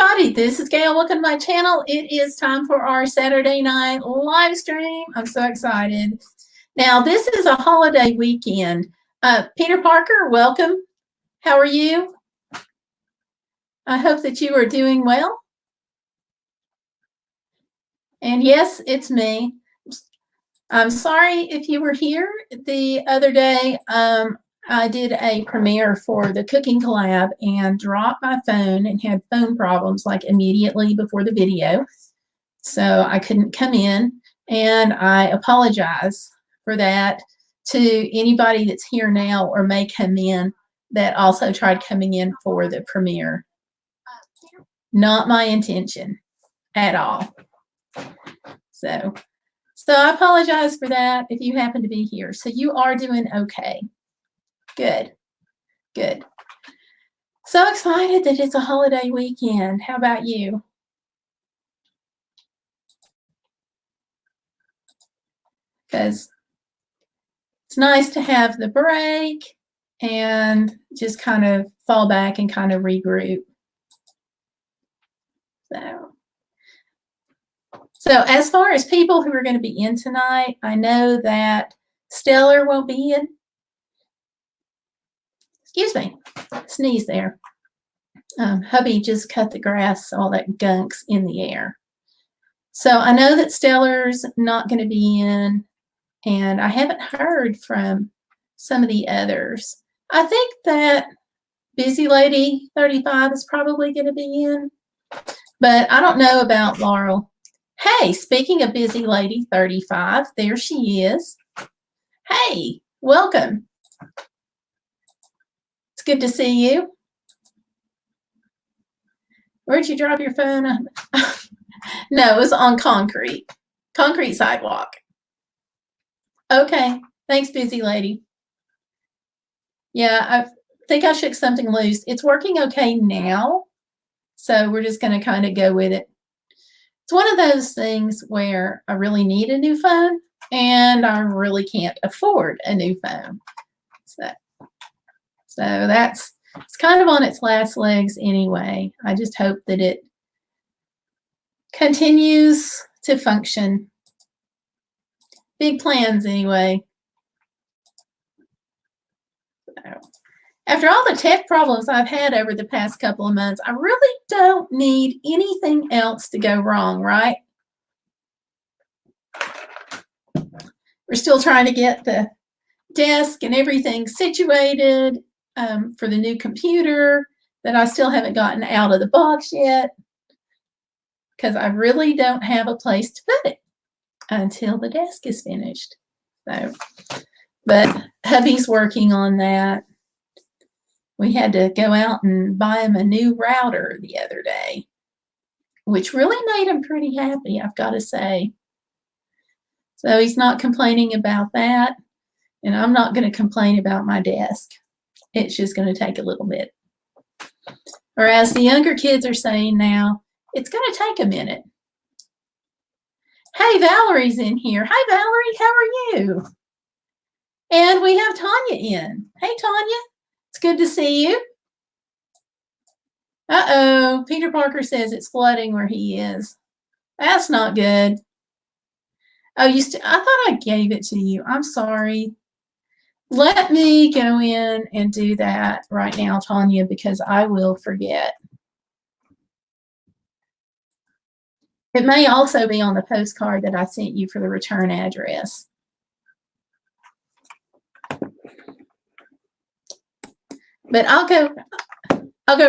everybody, this is Gayle. Welcome to my channel. It is time for our Saturday night live stream. I'm so excited. Now, this is a holiday weekend. Peter Parker, welcome. How are you? I hope that you are doing well. And yes, it's me. I'm sorry if you were here the other day. I did a premiere for the cooking collab and dropped my phone and had phone problems like immediately before the video. So I couldn't come in, and I apologize for that to anybody that's here now or may come in that also tried coming in for the premiere. Not my intention at all. So I apologize for that if you happen to be here. So you are doing okay. Good, good. So excited that it's a holiday weekend. How about you? Because it's nice to have the break and just kind of fall back and kind of regroup. So as far as people who are going to be in tonight, I know that Stellar will be in. Excuse me, sneeze there. Hubby just cut the grass, so all that gunk's in the air. So I know that Stellar's not going to be in, and I haven't heard from some of the others. I think that Busy Lady 35 is probably going to be in, but I don't know about Laurel. Hey, speaking of Busy Lady 35, there she is. Hey, welcome. It's good to see you. Where'd you drop your phone? No, it was on concrete sidewalk. Okay, thanks, Busy Lady. Yeah, I think I shook something loose. It's working okay now, so we're just going to kind of go with it. It's one of those things where I really need a new phone, and I really can't afford a new phone. So it's kind of on its last legs anyway. I just hope that it continues to function. Big plans anyway. So, after all the tech problems I've had over the past couple of months, I really don't need anything else to go wrong, right? We're still trying to get the desk and everything situated for the new computer that I still haven't gotten out of the box yet, because I really don't have a place to put it until the desk is finished. So, but hubby's working on that. We had to go out and buy him a new router the other day, which really made him pretty happy, I've got to say. So he's not complaining about that, and I'm not going to complain about my desk. It's just going to take a little bit. Or as the younger kids are saying now, it's going to take a minute. Hey, Valerie's in here. Hi, Valerie. How are you? And we have Tanya in. Hey, Tanya. It's good to see you. Uh-oh. Peter Parker says it's flooding where he is. That's not good. Oh, I thought I gave it to you. I'm sorry. Let me go in and do that right now, Tanya, because I will forget. It may also be on the postcard that I sent you for the return address. But I'll go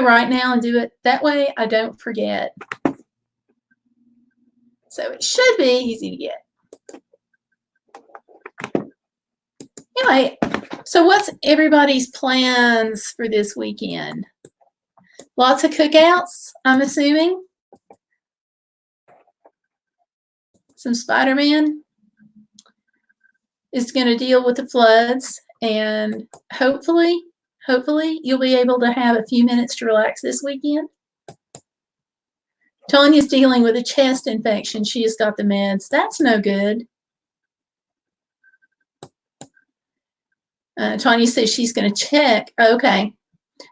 right now and do it. That way I don't forget. So it should be easy to get. Anyway, so what's everybody's plans for this weekend? Lots of cookouts, I'm assuming. Some Spider-Man is going to deal with the floods, and hopefully you'll be able to have a few minutes to relax this weekend. Tanya's dealing with a chest infection. She has got the meds. That's no good. Tanya says she's going to check. Okay.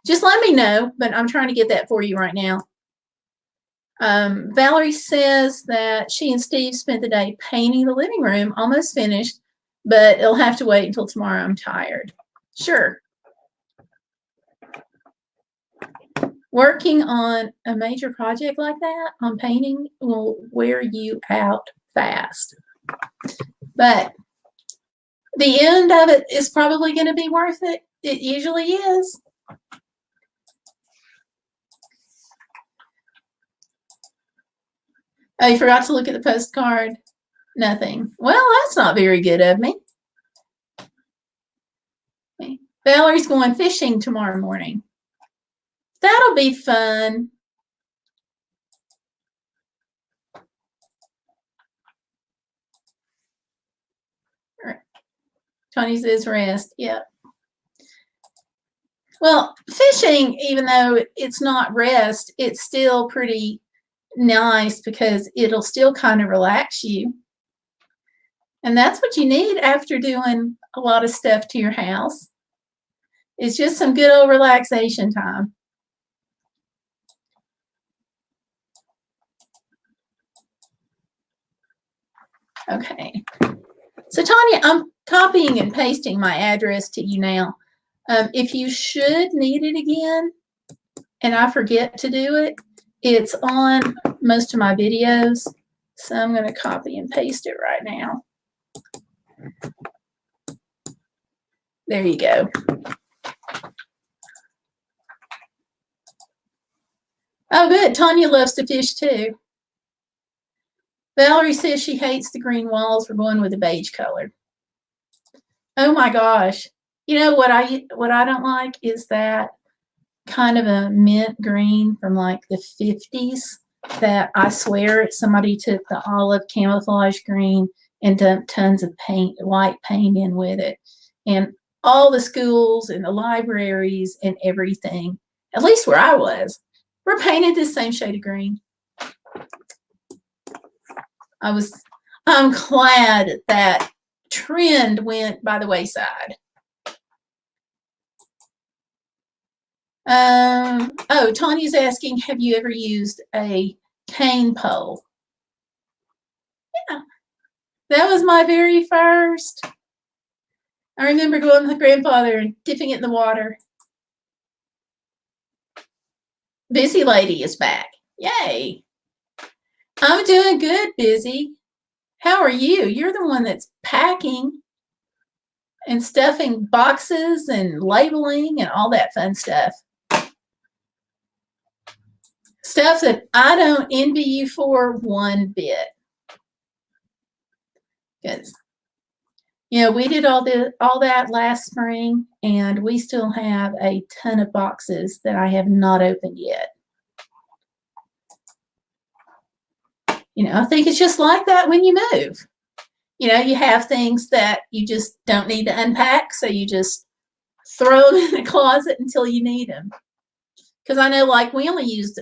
Just let me know, but I'm trying to get that for you right now. Valerie says that she and Steve spent the day painting the living room, almost finished, but it'll have to wait until tomorrow. I'm tired. Sure. Working on a major project like that, on painting, will wear you out fast. But the end of it is probably going to be worth it. It usually is. Oh, you forgot to look at the postcard? Nothing. Well, that's not very good of me. Okay. Valerie's going fishing tomorrow morning. That'll be fun. Tony says rest. Yep. Well, fishing, even though it's not rest, it's still pretty nice because it'll still kind of relax you. And that's what you need after doing a lot of stuff to your house. It's just some good old relaxation time. Okay. So, Tanya, I'm copying and pasting my address to you now. If you should need it again and I forget to do it, it's on most of my videos. So I'm going to copy and paste it right now. There you go. Oh, good. Tanya loves to fish too. Valerie says she hates the green walls. We're going with the beige color. Oh my gosh. You know what I don't like is that kind of a mint green from like the 50s that I swear somebody took the olive camouflage green and dumped tons of paint, white paint in with it. And all the schools and the libraries and everything, at least where I was, were painted the same shade of green. I'm glad that trend went by the wayside. Oh, Tanya's asking, have you ever used a cane pole? Yeah, that was my very first. I remember going with grandfather and dipping it in the water. Busy Lady is back. Yay. I'm doing good, Busy. How are you? You're the one that's packing and stuffing boxes and labeling and all that fun stuff. Stuff that I don't envy you for one bit. Because, you know, we did all that last spring, and we still have a ton of boxes that I have not opened yet. You know, I think it's just like that when you move. You know, you have things that you just don't need to unpack, so you just throw them in the closet until you need them. Because I know, like, we only used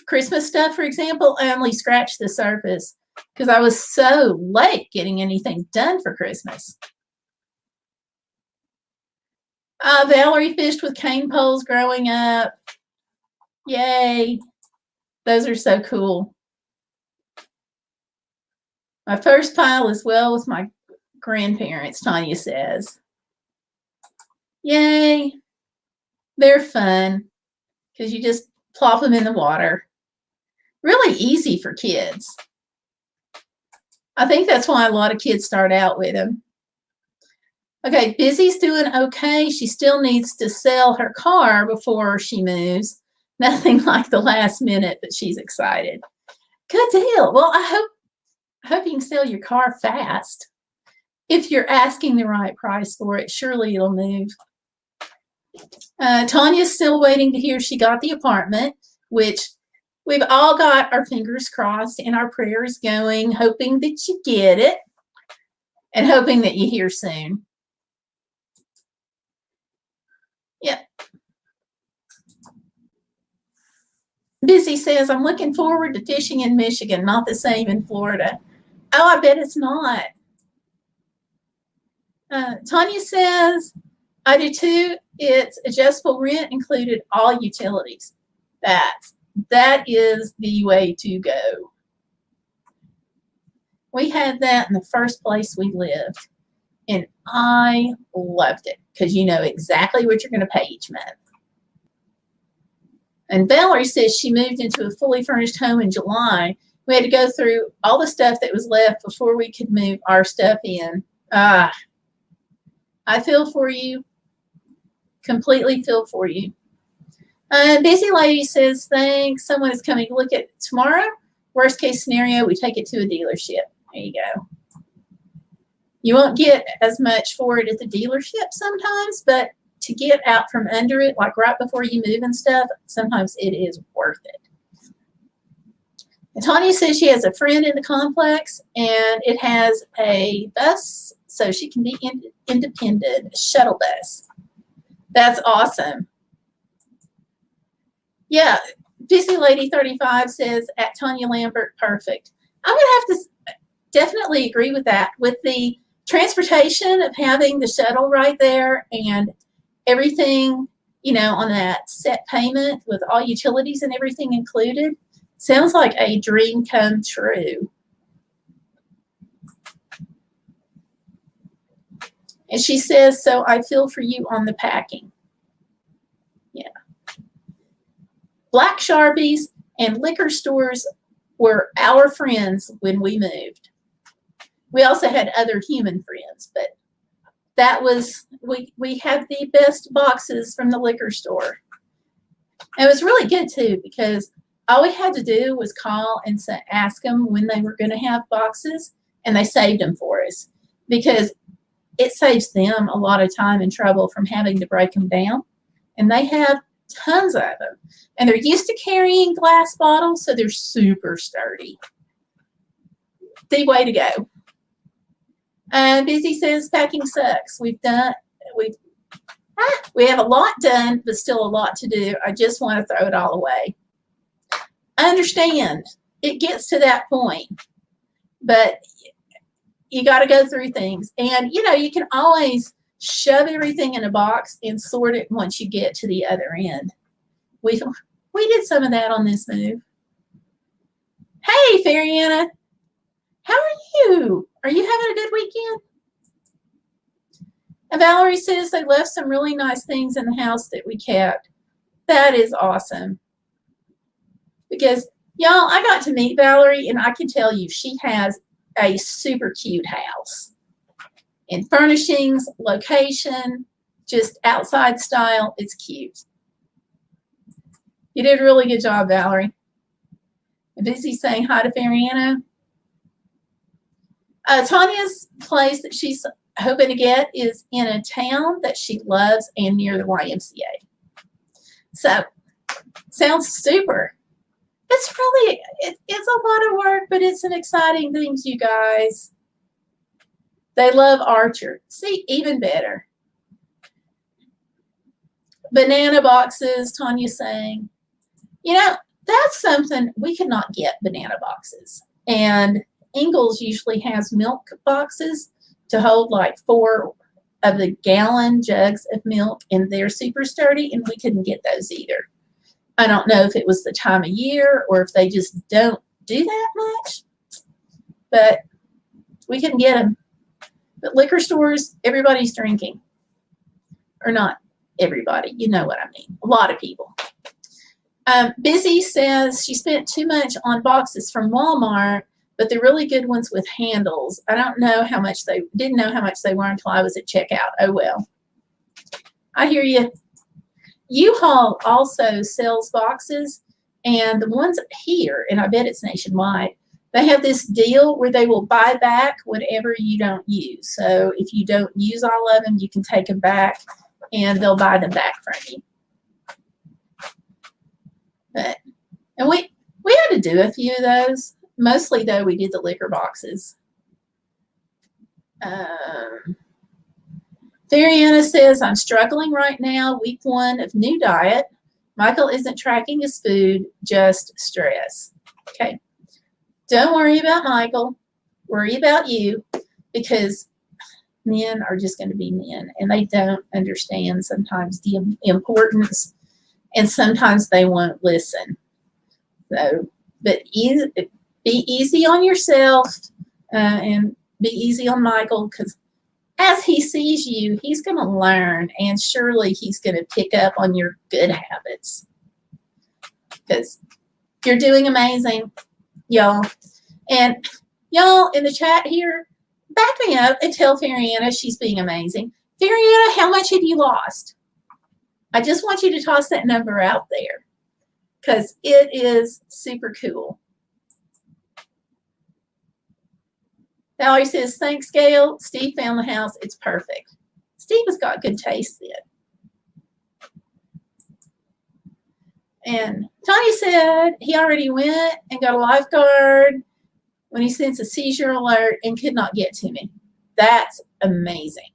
Christmas stuff, for example. I only scratched the surface because I was so late getting anything done for Christmas. Valerie fished with cane poles growing up. Yay. Those are so cool. My first pile as well was my grandparents, Tanya says. Yay. They're fun because you just plop them in the water. Really easy for kids. I think that's why a lot of kids start out with them. Okay, Busy's doing okay. She still needs to sell her car before she moves. Nothing like the last minute, but she's excited. Good deal. Well, I hope you can sell your car fast. If you're asking the right price for it, surely it'll move. Tanya's still waiting to hear she got the apartment, which we've all got our fingers crossed and our prayers going, hoping that you get it and hoping that you hear soon. Yep. Busy says, I'm looking forward to fishing in Michigan, not the same in Florida. Oh, I bet it's not. Tanya says, I do too. It's adjustable rent included all utilities. That's that is the way to go. We had that in the first place we lived, and I loved it because you know exactly what you're going to pay each month. And Valerie says she moved into a fully furnished home in July. We had to go through all the stuff that was left before we could move our stuff in. I feel for you. Completely feel for you. Busy Lady says, thanks. Someone is coming to look at it tomorrow. Worst case scenario, we take it to a dealership. There you go. You won't get as much for it at the dealership sometimes, but to get out from under it, like right before you move and stuff, sometimes it is worth it. And Tanya says she has a friend in the complex, and it has a bus so she can be independent, a shuttle bus. That's awesome. Yeah, Busy Lady 35 says, at Tanya Lambert, perfect. I'm going to have to definitely agree with that. With the transportation of having the shuttle right there and everything, you know, on that set payment with all utilities and everything included, sounds like a dream come true. And she says, so I feel for you on the packing. Yeah. Black Sharpies and liquor stores were our friends when we moved. We also had other human friends, but that was, we had the best boxes from the liquor store. And it was really good too, because all we had to do was call and ask them when they were going to have boxes, and they saved them for us, because it saves them a lot of time and trouble from having to break them down. And they have tons of them. And they're used to carrying glass bottles, so they're super sturdy. The way to go. Busy says packing sucks. We have a lot done, but still a lot to do. I just want to throw it all away. I understand. It gets to that point. But you got to go through things. And, you know, you can always shove everything in a box and sort it once you get to the other end. We did some of that on this move. Hey, Fariana. How are you? Are you having a good weekend? And Valerie says they left some really nice things in the house that we kept. That is awesome. Because, y'all, I got to meet Valerie, and I can tell you she has a super cute house. In furnishings, location, just outside style, it's cute. You did a really good job, Valerie. Busy saying hi to Fariana. Tanya's place that she's hoping to get is in a town that she loves and near the YMCA. So, sounds super. It's really, it's a lot of work, but it's an exciting thing, you guys. They love Archer. See, even better. Banana boxes, Tanya's saying. You know, that's something, we could not get banana boxes. And Ingles usually has milk boxes to hold like 4 of the gallon jugs of milk, and they're super sturdy, and we couldn't get those either. I don't know if it was the time of year or if they just don't do that much, but we couldn't get them. But liquor stores, everybody's drinking. Or not everybody, you know what I mean. A lot of people. Busy says she spent too much on boxes from Walmart, but the really good ones with handles. I don't know how much didn't know how much they were until I was at checkout. Oh well. I hear you. U-Haul also sells boxes, and the ones here, and I bet it's nationwide, they have this deal where they will buy back whatever you don't use. So if you don't use all of them, you can take them back, and they'll buy them back from you. And we had to do a few of those. Mostly, though, we did the liquor boxes. Fariana says, I'm struggling right now, week 1 of new diet. Michael isn't tracking his food, just stress. Okay. Don't worry about Michael. Worry about you, because men are just going to be men, and they don't understand sometimes the importance, and sometimes they won't listen. So, but be easy on yourself and be easy on Michael, because as he sees you, he's going to learn, and surely he's going to pick up on your good habits, because you're doing amazing, y'all. And y'all in the chat here, back me up and tell Fariana she's being amazing. Fariana, how much have you lost? I just want you to toss that number out there, because it is super cool. Valerie says, thanks, Gayle. Steve found the house. It's perfect. Steve has got good taste then. And Tanya said he already went and got a lifeguard when he sends a seizure alert and could not get to me. That's amazing.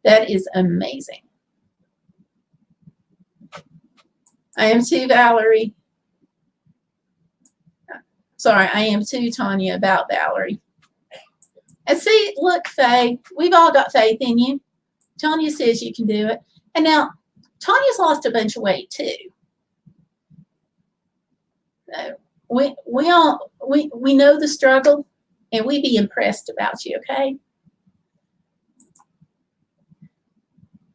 That is amazing. I am too, Valerie. Sorry, I am too, Tanya, about Valerie. And see, look, Faye, we've all got faith in you. Tanya says you can do it. And now, Tanya's lost a bunch of weight too. So we know the struggle, and we be impressed about you, okay?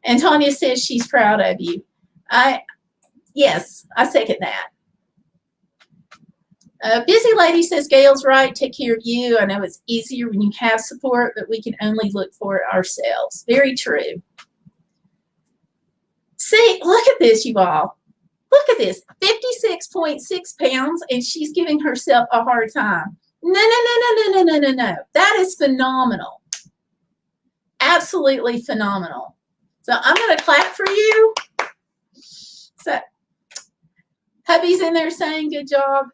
And Tanya says she's proud of you. Yes, I second that. Busy Lady says, Gayle's right. Take care of you. I know it's easier when you have support, but we can only look for it ourselves. Very true. See, look at this, you all. Look at this. 56.6 pounds, and she's giving herself a hard time. No. That is phenomenal. Absolutely phenomenal. So I'm going to clap for you. So hubby's in there saying good job.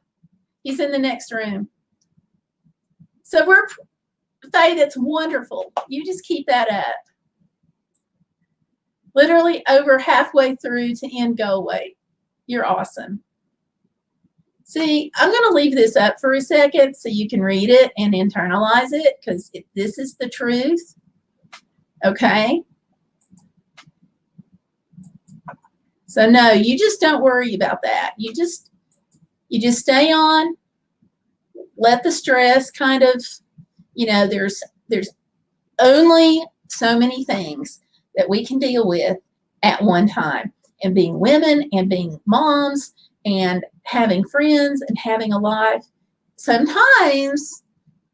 He's in the next room. So Faye, that's wonderful. You just keep that up. Literally over halfway through to end goal weight. You're awesome. See, I'm going to leave this up for a second so you can read it and internalize it, because this is the truth. Okay? So no, you just don't worry about that. You just stay on, let the stress kind of, there's only so many things that we can deal with at one time. And being women and being moms and having friends and having a life, sometimes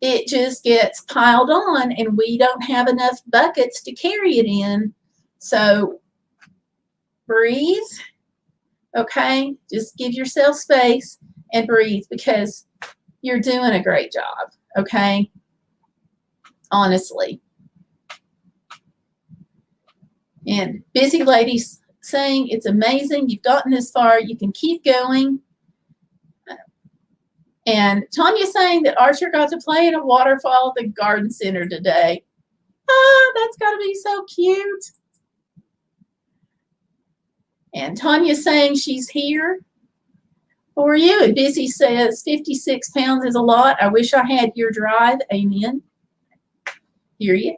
it just gets piled on and we don't have enough buckets to carry it in. So breathe, okay? Just give yourself space and breathe, because you're doing a great job, okay? Honestly. And Busy Ladies saying it's amazing. You've gotten this far. You can keep going. And Tanya saying that Archer got to play in a waterfall at the garden center today. Ah, that's got to be so cute. And Tanya saying she's here for you. And Busy says 56 pounds is a lot. I wish I had your drive. Amen. Hear you.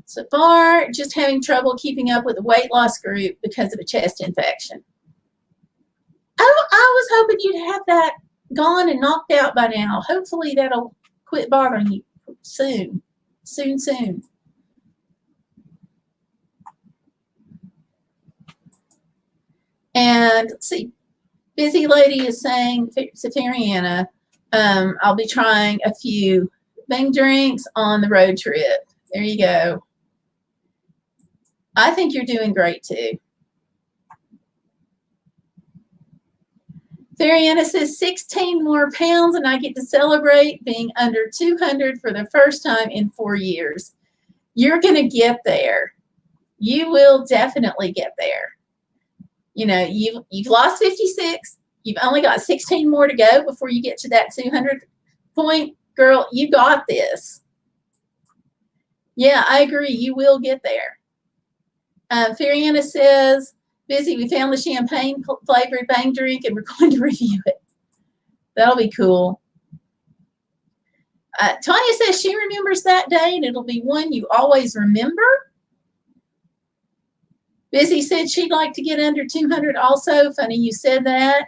So far, just having trouble keeping up with the weight loss group because of a chest infection. Oh, I was hoping you'd have that gone and knocked out by now. Hopefully that'll quit bothering you soon. Soon. And let's see, Busy Lady is saying, Safariana, I'll be trying a few bang drinks on the road trip. There you go. I think you're doing great too. Fariana says 16 more pounds and I get to celebrate being under 200 for the first time in 4 years. You're going to get there. You will definitely get there. You've lost 56. You've only got 16 more to go before you get to that 200 point. Girl, you got this. Yeah, I agree. You will get there. Fariana says, Busy, we found the champagne flavored bang drink and we're going to review it. That'll be cool. Tanya says she remembers that day and it'll be one you always remember. Busy said she'd like to get under 200 also. Funny you said that.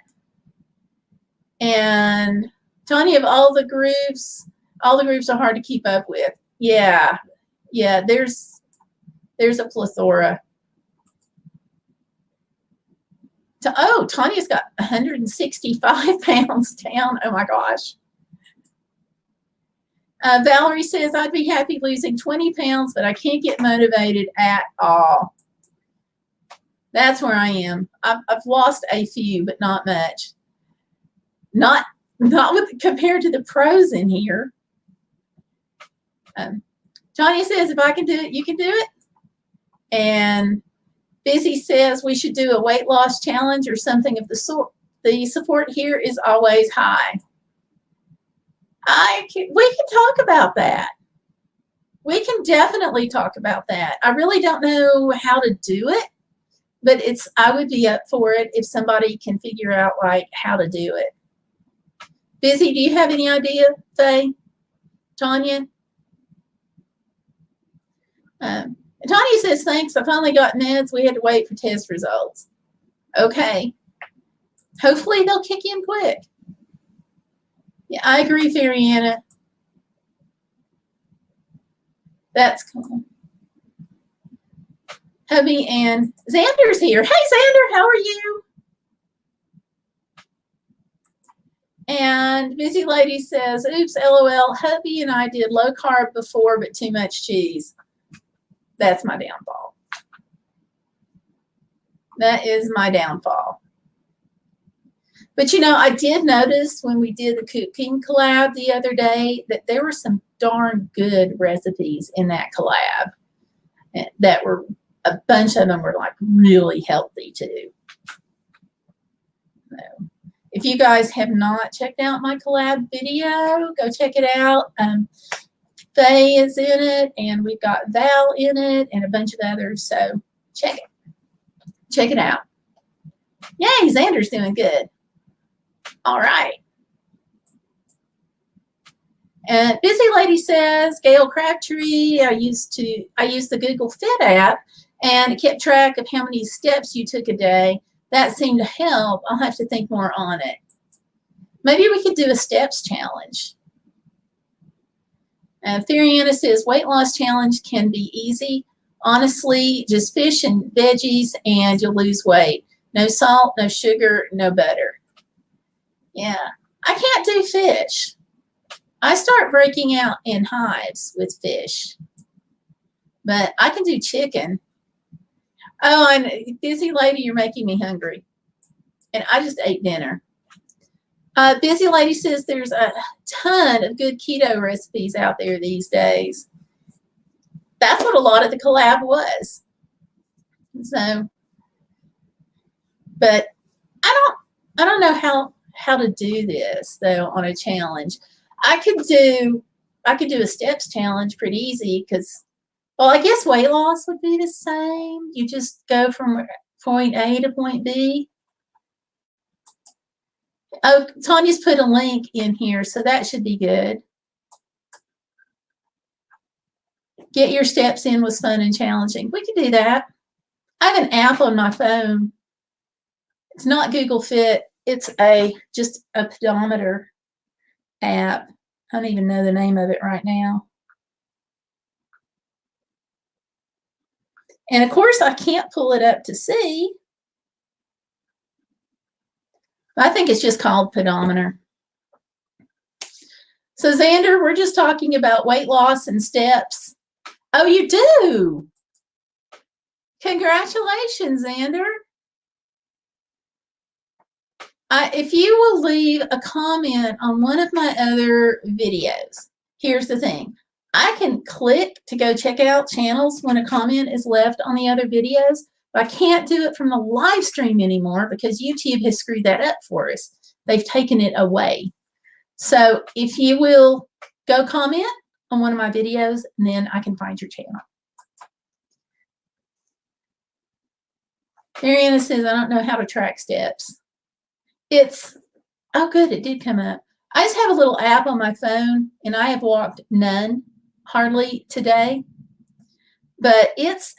And Tanya, of all the groups are hard to keep up with. Yeah, there's a plethora. Tanya's got 165 pounds down. Oh my gosh. Valerie says, I'd be happy losing 20 pounds, but I can't get motivated at all. That's where I am. I've lost a few, but not much. Not with compared to the pros in here. Tanya says, if I can do it, you can do it. And Busy says we should do a weight loss challenge or something of the sort. The support here is always high. We can talk about that. We can definitely talk about that. I really don't know how to do it, but I would be up for it if somebody can figure out like how to do it. Busy, do you have any idea, Faye? Tanya? Tanya says, thanks. I finally got meds. We had to wait for test results. Okay. Hopefully they'll kick in quick. Yeah, I agree, Fariana. That's cool. Hubby and Xander's here. Hey, Xander, how are you? And Busy Lady says, oops, LOL. Hubby and I did low carb before, but too much cheese. That's my downfall. That is my downfall. But, you know, I did notice when we did the cooking collab the other day that there were some darn good recipes in that collab that were, a bunch of them were like really healthy too. So, if you guys have not checked out my collab video, go check it out. Faye is in it, and we've got Val in it, and a bunch of others. So check it. Check it out. Yay, Xander's doing good. All right. And Busy Lady says, Gayle Crabtree, I used the Google Fit app, and it kept track of how many steps you took a day. That seemed to help. I'll have to think more on it. Maybe we could do a steps challenge. Fariana says, weight loss challenge can be easy. Honestly, just fish and veggies and you'll lose weight. No salt, no sugar, no butter. Yeah, I can't do fish. I start breaking out in hives with fish. But I can do chicken. Oh, and Busy Lady, you're making me hungry. And I just ate dinner. Busy Lady says there's a ton of good keto recipes out there these days. That's what a lot of the collab was. So, but I don't know how to do this though on a challenge. I could do a steps challenge pretty easy because, well, I guess weight loss would be the same. You just go from point A to point B. Oh, Tanya's put a link in here, so that should be good. Get your steps in was fun and challenging. We could do that. I have an app on my phone. It's not Google Fit. It's just a pedometer app. I don't even know the name of it right now. And of course, I can't pull it up to see. I think it's just called pedometer. So Xander, we're just talking about weight loss and steps. Oh, you do? Congratulations, Xander. If you will leave a comment on one of my other videos, here's the thing. I can click to go check out channels when a comment is left on the other videos. I can't do it from the live stream anymore because YouTube has screwed that up for us. They've taken it away. So if you will go comment on one of my videos, then I can find your channel. Mariana says, I don't know how to track steps. Oh good, it did come up. I just have a little app on my phone and I have walked none, hardly today. But it's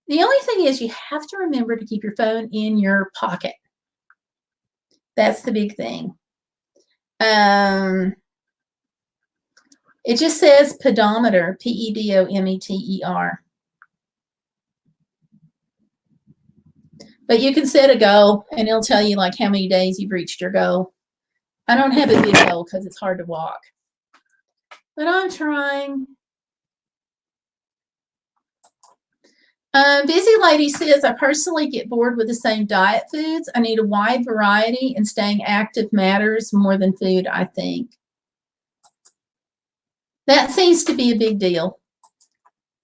The only thing is you have to remember to keep your phone in your pocket. That's the big thing. It just says pedometer, Pedometer. But you can set a goal and it'll tell you like how many days you've reached your goal. I don't have a big goal because it's hard to walk. But I'm trying. Busy Lady says, I personally get bored with the same diet foods. I need a wide variety, and staying active matters more than food, I think. That seems to be a big deal,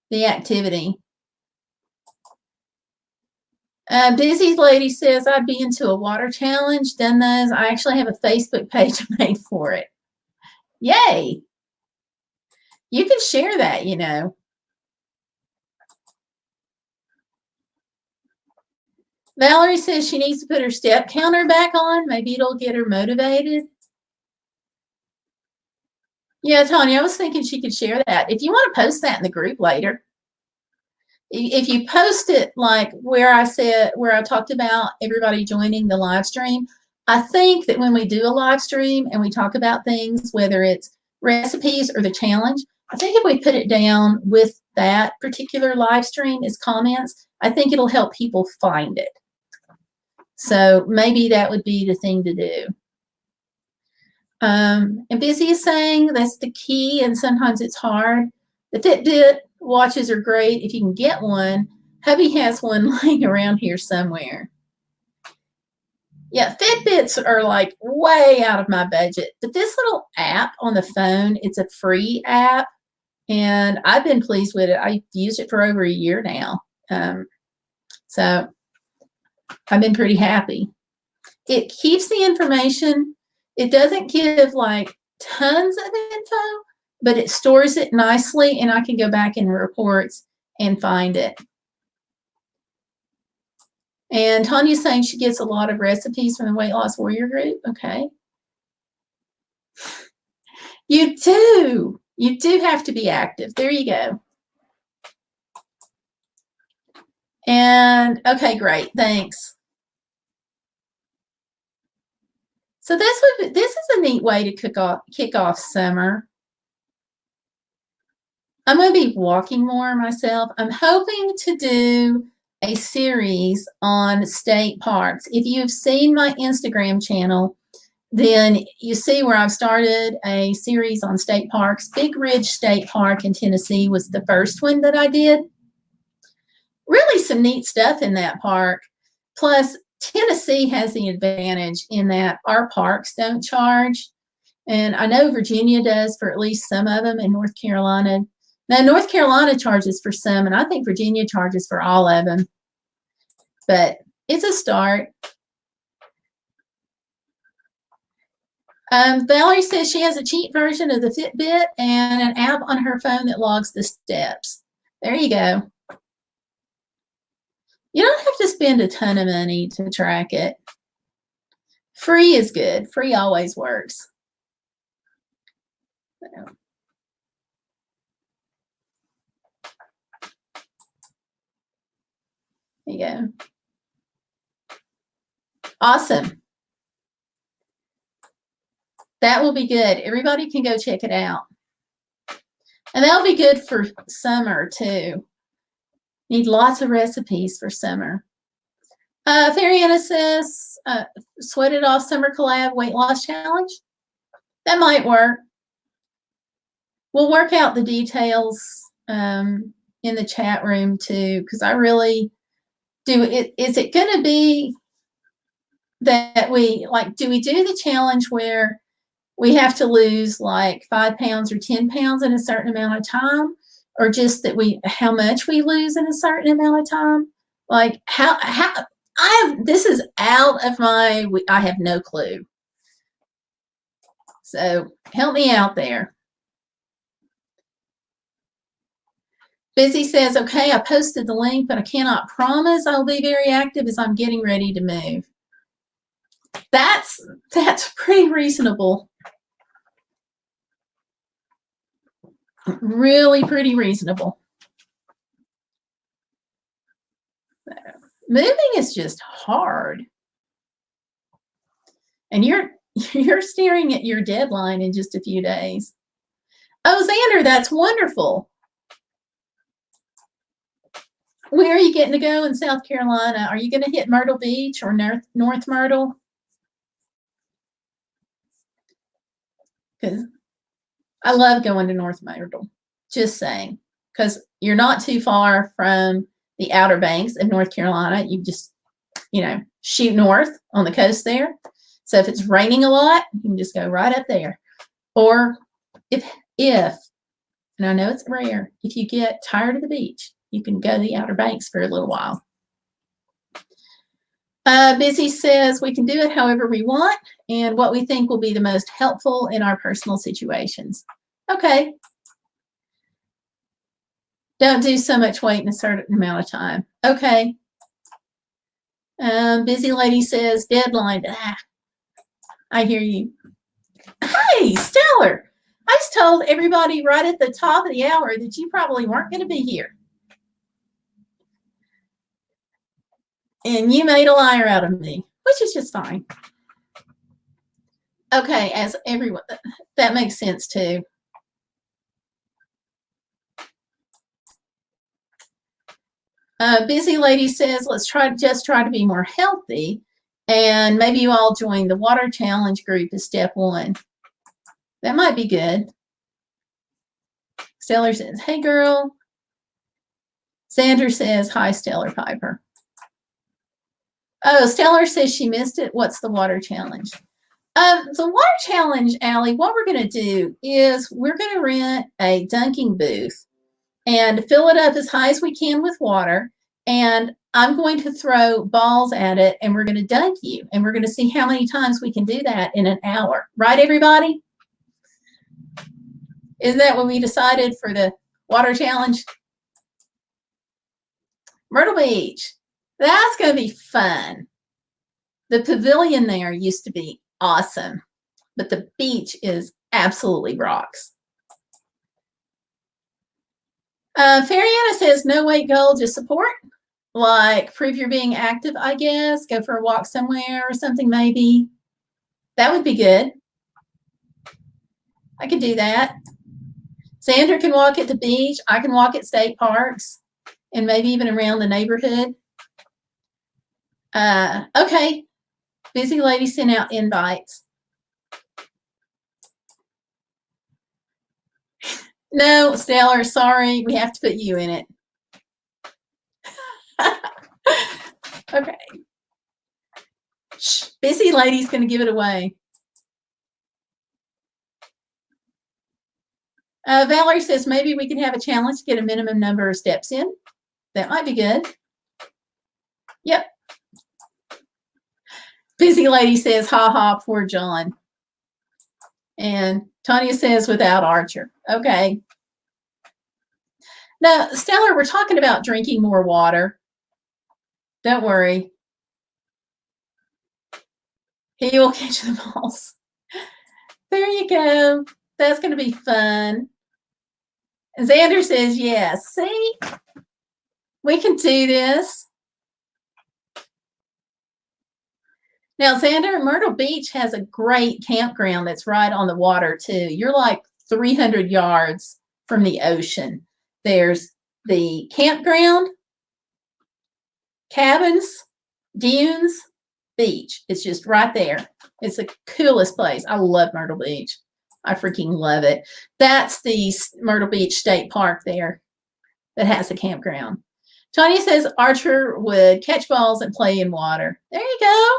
the activity. Busy Lady says, I'd be into a water challenge. Done those. I actually have a Facebook page made for it. Yay. You can share that, you know. Valerie says she needs to put her step counter back on. Maybe it'll get her motivated. Yeah, Tanya, I was thinking she could share that. If you want to post that in the group later, if you post it like where I talked about everybody joining the live stream, I think that when we do a live stream and we talk about things, whether it's recipes or the challenge, I think if we put it down with that particular live stream as comments, I think it'll help people find it. So maybe that would be the thing to do. And Busy is saying that's the key, and sometimes it's hard. The Fitbit watches are great if you can get one. Hubby has one laying around here somewhere. Yeah, Fitbits are like way out of my budget. But this little app on the phone, it's a free app, and I've been pleased with it. I've used it for over a year now. So I've been pretty happy. It keeps the information. It doesn't give like tons of info, but it stores it nicely, and I can go back in reports and find it. And Tanya's saying she gets a lot of recipes from the Weight Loss Warrior group. Okay. You do. You do have to be active. There you go. And okay, great. Thanks. So this is a neat way to kick off summer. I'm going to be walking more myself. I'm hoping to do a series on state parks. If you've seen my Instagram channel, then you see where I've started a series on state parks. Big Ridge State Park in Tennessee was the first one that I did. Really some neat stuff in that park. Plus, Tennessee has the advantage in that our parks don't charge. And I know Virginia does for at least some of them, and North Carolina. Now, North Carolina charges for some, and I think Virginia charges for all of them. But it's a start. Valerie says she has a cheap version of the Fitbit and an app on her phone that logs the steps. There you go. You don't have to spend a ton of money to track it. Free is good. Free always works. So. There you go. Awesome. That will be good. Everybody can go check it out. And that'll be good for summer too. Need lots of recipes for summer. Fariana says, Sweat It Off Summer Collab Weight Loss Challenge. That might work. We'll work out the details in the chat room too, because I really do. Is it going to be that we do we do the challenge where we have to lose like 5 pounds or 10 pounds in a certain amount of time, or just that how much we lose in a certain amount of time? Like this is out of I have no clue. So help me out there. Busy says, okay, I posted the link, but I cannot promise I'll be very active as I'm getting ready to move. That's pretty reasonable. Really pretty reasonable. Moving is just hard. And you're staring at your deadline in just a few days. Oh, Xander, that's wonderful. Where are you getting to go in South Carolina? Are you going to hit Myrtle Beach or North Myrtle? Because I love going to North Myrtle. Just saying. Because you're not too far from the Outer Banks of North Carolina. You just, shoot north on the coast there. So if it's raining a lot, you can just go right up there. Or if, and I know it's rare, if you get tired of the beach, you can go to the Outer Banks for a little while. Busy says we can do it however we want and what we think will be the most helpful in our personal situations. Okay. Don't do so much weight in a certain amount of time. Okay. Busy lady says deadline. I hear you. Hey, Stellar. I just told everybody right at the top of the hour that you probably weren't going to be here. And you made a liar out of me, which is just fine. Okay, as everyone, that makes sense too. Busy lady says, let's just try to be more healthy. And maybe you all join the water challenge group as step 1. That might be good. Stellar says, hey, girl. Sandra says, hi, Stellar Piper. Oh, Stellar says she missed it. What's the water challenge? The water challenge, Allie, what we're going to do is we're going to rent a dunking booth and fill it up as high as we can with water. And I'm going to throw balls at it and we're going to dunk you. And we're going to see how many times we can do that in an hour. Right, everybody? Isn't that what we decided for the water challenge? Myrtle Beach. That's going to be fun. The pavilion there used to be awesome, but the beach is absolutely rocks. Fariana says, no weight goal, just support. Like, prove you're being active, I guess. Go for a walk somewhere or something, maybe. That would be good. I could do that. Sandra can walk at the beach. I can walk at state parks and maybe even around the neighborhood. Okay. Busy lady sent out invites. No, Stellar, sorry. We have to put you in it. Okay. Shh, busy lady's going to give it away. Valerie says maybe we can have a challenge to get a minimum number of steps in. That might be good. Yep. Busy lady says, ha ha, poor John. And Tanya says, without Archer. Okay. Now, Stellar, we're talking about drinking more water. Don't worry. He will catch the balls. There you go. That's going to be fun. Xander says, yes. See? We can do this. Now, Xander, Myrtle Beach has a great campground that's right on the water, too. You're like 300 yards from the ocean. There's the campground, cabins, dunes, beach. It's just right there. It's the coolest place. I love Myrtle Beach. I freaking love it. That's the Myrtle Beach State Park there that has a campground. Tanya says Archer would catch balls and play in water. There you go.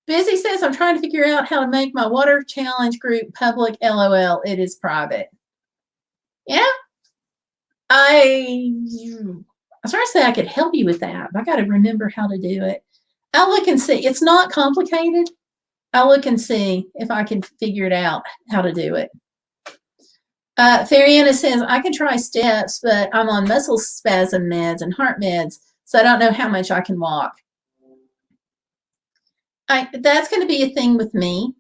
Busy says, I'm trying to figure out how to make my water challenge group public. LOL. It is private. Yeah. I was trying to say I could help you with that, but I got to remember how to do it. I'll look and see. It's not complicated. I'll look and see if I can figure it out how to do it. Fariana says, I can try steps, but I'm on muscle spasm meds and heart meds, so I don't know how much I can walk. That's going to be a thing with me.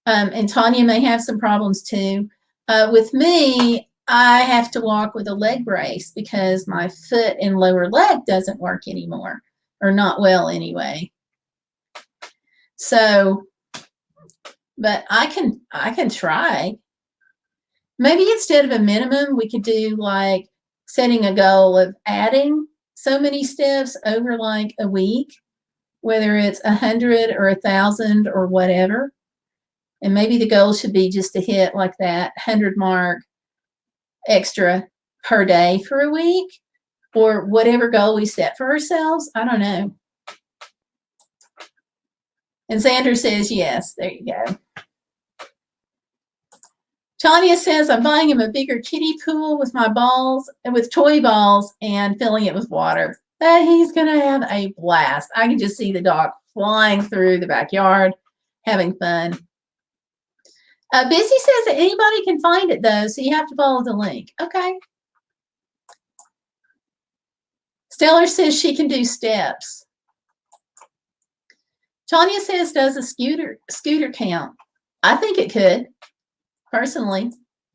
And Tanya may have some problems too. With me, I have to walk with a leg brace because my foot and lower leg doesn't work anymore, or not well anyway. So, but I can try. Maybe instead of a minimum, we could do like setting a goal of adding so many steps over like a week, whether it's 100 or 1,000 or whatever. And maybe the goal should be just to hit like that 100 mark extra per day for a week, or whatever goal we set for ourselves. I don't know. And Xander says yes. There you go. Tanya says, I'm buying him a bigger kiddie pool with my balls and with toy balls and filling it with water. He's going to have a blast. I can just see the dog flying through the backyard, having fun. Busy says that anybody can find it, though, so you have to follow the link. Okay. Stellar says she can do steps. Tanya says, does a scooter count? I think it could. Personally,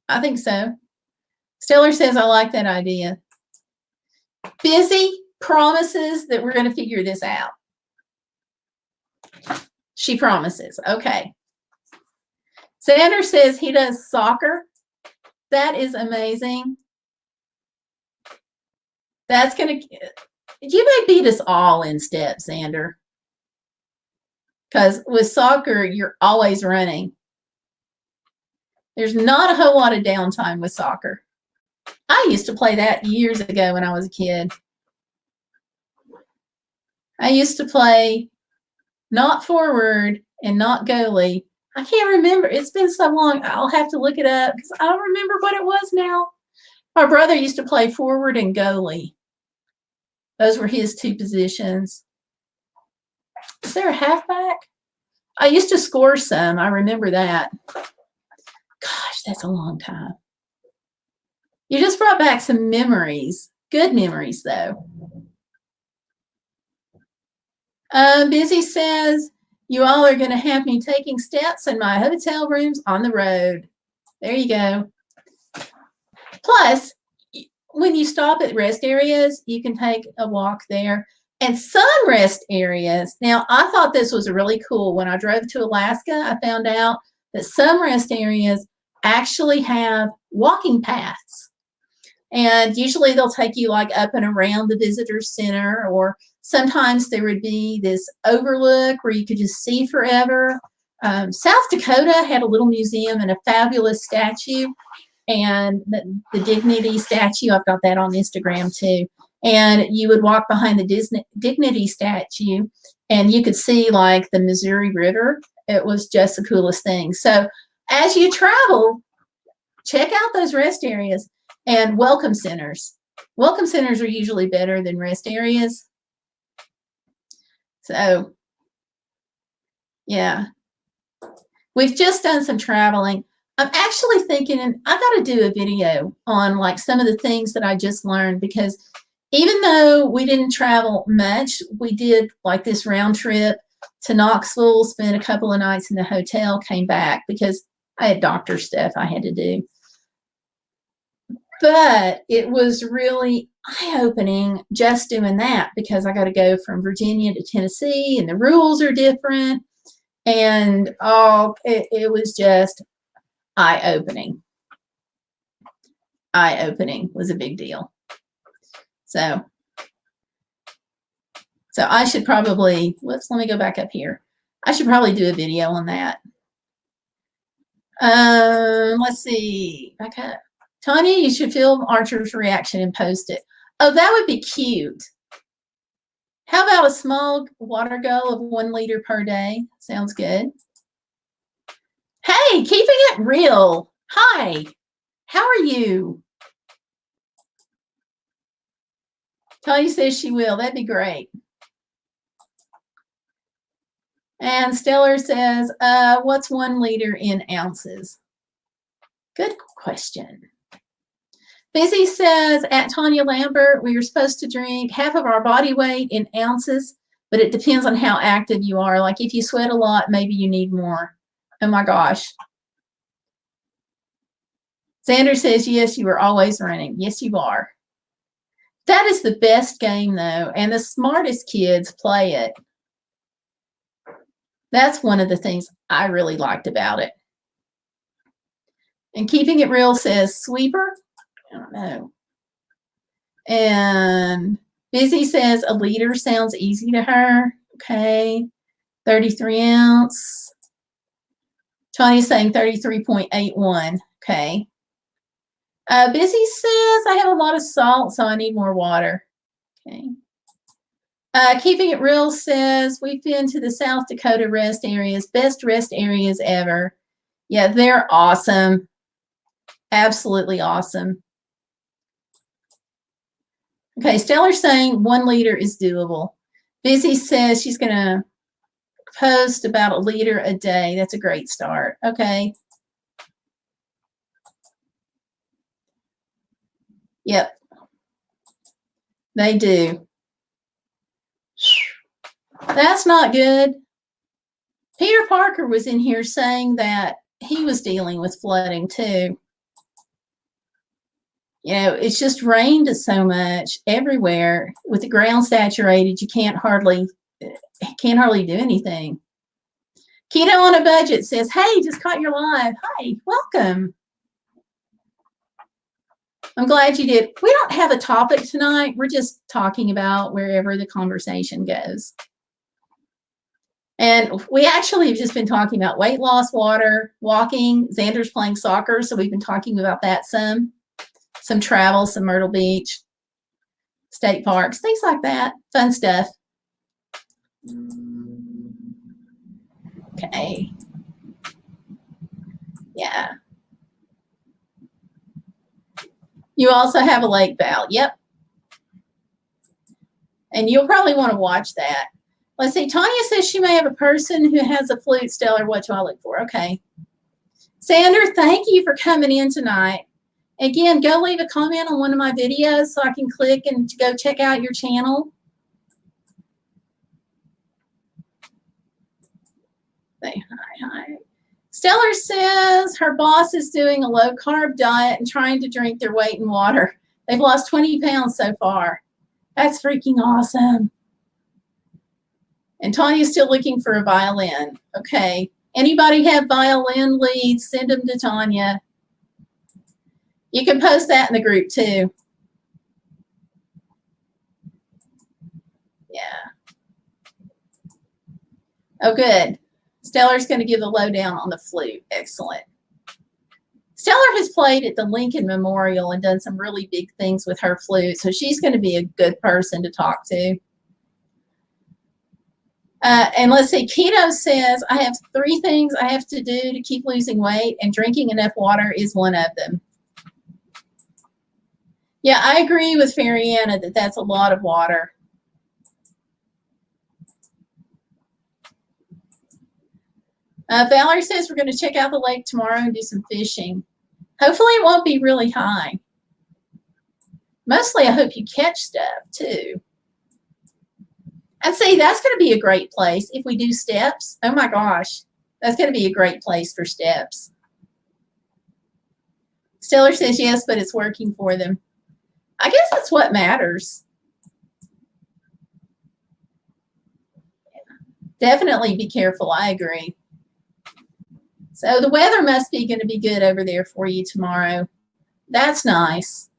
I think so. Stellar says, I like that idea. Busy promises that we're going to figure this out. She promises. Okay. Xander says he does soccer. That is amazing. That's going to, you may beat us all in steps, Xander. Because with soccer, you're always running. There's not a whole lot of downtime with soccer. I used to play that years ago when I was a kid. I used to play not forward and not goalie. I can't remember. It's been so long. I'll have to look it up because I don't remember what it was now. My brother used to play forward and goalie. Those were his two positions. Is there a halfback? I used to score some. I remember that. Gosh, that's a long time. You just brought back some memories. Good memories, though. Busy says, you all are going to have me taking steps in my hotel rooms on the road. There you go. Plus, when you stop at rest areas, you can take a walk there. And some rest areas, now I thought this was really cool. When I drove to Alaska, I found out that some rest areas actually have walking paths. And usually they'll take you like up and around the visitor center, or sometimes there would be this overlook where you could just see forever. South Dakota had a little museum and a fabulous statue, and the Dignity statue, I've got that on Instagram too. And you would walk behind the Dignity statue and you could see like the Missouri River. It was just the coolest thing. So as you travel, check out those rest areas and welcome centers. Welcome centers are usually better than rest areas. So, yeah. We've just done some traveling. I'm actually thinking, and I got to do a video on like some of the things that I just learned, because even though we didn't travel much, we did like this round trip to Knoxville, spent a couple of nights in the hotel, came back because I had doctor stuff I had to do. But it was really eye-opening just doing that, because I got to go from Virginia to Tennessee and the rules are different. And it was just eye-opening. Eye-opening was a big deal. So I should probably, let me go back up here. I should probably do a video on that. Let's see. Back up. Tanya, you should film Archer's reaction and post it. Oh, that would be cute. How about a small water goal of 1 liter per day? Sounds good. Hey, keeping it real. Hi, how are you? Tanya says she will. That'd be great. And Stellar says, what's 1 liter in ounces? Good question. Busy says, at Tanya Lambert, we are supposed to drink half of our body weight in ounces, but it depends on how active you are. Like if you sweat a lot, maybe you need more. Oh my gosh. Xander says, yes, you are always running. Yes, you are. That is the best game, though, and the smartest kids play it. That's one of the things I really liked about it. And Keeping It Real says, sweeper? I don't know. And Busy says, a liter sounds easy to her. Okay. 33 ounce. Tony's saying 33.81. Okay. Busy says, I have a lot of salt, so I need more water. Okay. Keeping It Real says, we've been to the South Dakota rest areas, best rest areas ever. Yeah, they're awesome. Absolutely awesome. Okay, Stellar's saying 1 liter is doable. Busy says she's going to post about a liter a day. That's a great start. Okay. Yep. They do. That's not good. Peter Parker was in here saying that he was dealing with flooding too. You know, it's just rained so much everywhere. With the ground saturated, you can't hardly do anything. Keto on a Budget says, hey, just caught your live. Hi, welcome. I'm glad you did. We don't have a topic tonight. We're just talking about wherever the conversation goes. And we actually have just been talking about weight loss, water, walking. Xander's playing soccer, so we've been talking about that some travel, some Myrtle Beach, state parks, things like that. Fun stuff. Okay. Yeah. You also have a lake valve. Yep. And you'll probably want to watch that. Let's see. Tanya says she may have a person who has a flute. Stellar, what do I look for? Okay. Xander, thank you for coming in tonight. Again, go leave a comment on one of my videos so I can click and go check out your channel. Say hi. Stellar says her boss is doing a low-carb diet and trying to drink their weight in water. They've lost 20 pounds so far. That's freaking awesome. And Tanya's still looking for a violin. Okay. Anybody have violin leads? Send them to Tanya. You can post that in the group too. Yeah. Oh, good. Stellar's going to give the lowdown on the flute. Excellent. Stellar has played at the Lincoln Memorial and done some really big things with her flute, so she's going to be a good person to talk to. And let's see, Keto says, I have 3 things I have to do to keep losing weight, and drinking enough water is one of them. Yeah, I agree with Fariana that that's a lot of water. Valerie says we're going to check out the lake tomorrow and do some fishing. Hopefully it won't be really high. Mostly I hope you catch stuff too. And see, that's going to be a great place if we do steps. Oh my gosh, that's going to be a great place for steps. Stellar says yes, but it's working for them. I guess that's what matters. Definitely be careful. I agree. So the weather must be going to be good over there for you tomorrow. That's nice.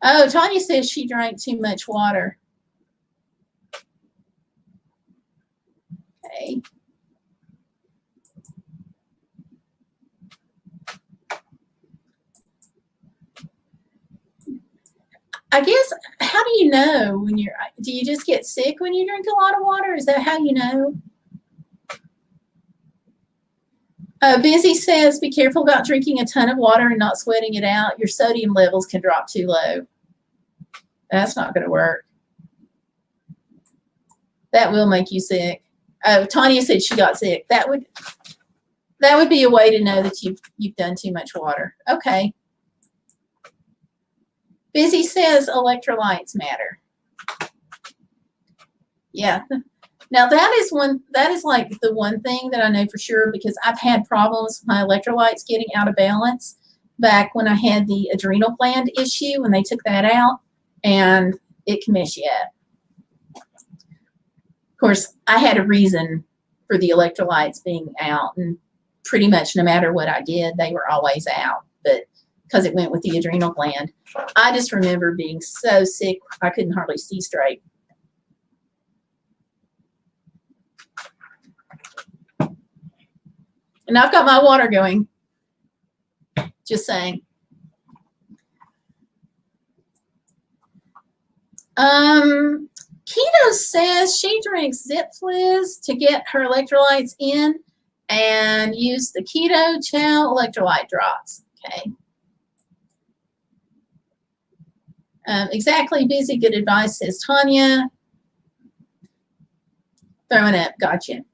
Oh, Tanya says she drank too much water. Okay. I guess, how do you know when do you just get sick when you drink a lot of water? Is that how you know? Busy says, be careful about drinking a ton of water and not sweating it out. Your sodium levels can drop too low. That's not going to work. That will make you sick. Oh, Tanya said she got sick. That would be a way to know that you've done too much water. Okay. Busy says electrolytes matter. Yeah. Now that is like the one thing that I know for sure, because I've had problems with my electrolytes getting out of balance back when I had the adrenal gland issue, when they took that out, and it can mess you up. Of course, I had a reason for the electrolytes being out, and pretty much no matter what I did, they were always out, but because it went with the adrenal gland. I just remember being so sick, I couldn't hardly see straight. And I've got my water going. Just saying. Keto says she drinks Zipfizz to get her electrolytes in and use the Keto Chow electrolyte drops. Okay. Exactly, busy, good advice, says Tanya. Throwing up, gotcha.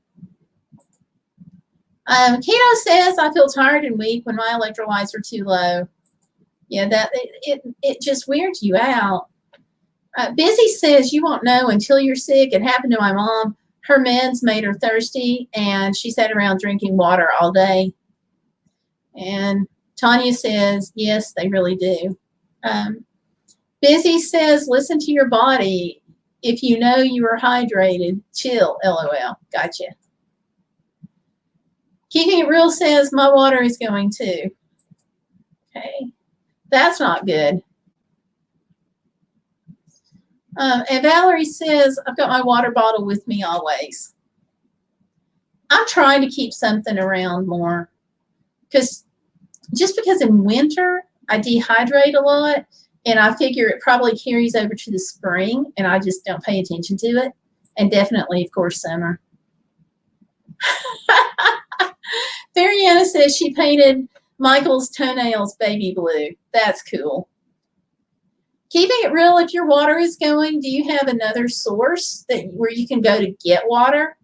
Keto says, I feel tired and weak when my electrolytes are too low. Yeah, that it just weirds you out. Busy says, you won't know until you're sick. It happened to my mom. Her meds made her thirsty, and she sat around drinking water all day. And Tanya says, yes, they really do. Busy says, listen to your body. If you know you are hydrated, chill, LOL. Gotcha. Keeping It Real says, my water is going too. Okay. That's not good. And Valerie says, I've got my water bottle with me always. I'm trying to keep something around more. Just because in winter, I dehydrate a lot, and I figure it probably carries over to the spring, and I just don't pay attention to it. And definitely, of course, summer. Fariana says she painted Michael's toenails baby blue. That's cool. Keeping It Real, if your water is going, do you have another source where you can go to get water?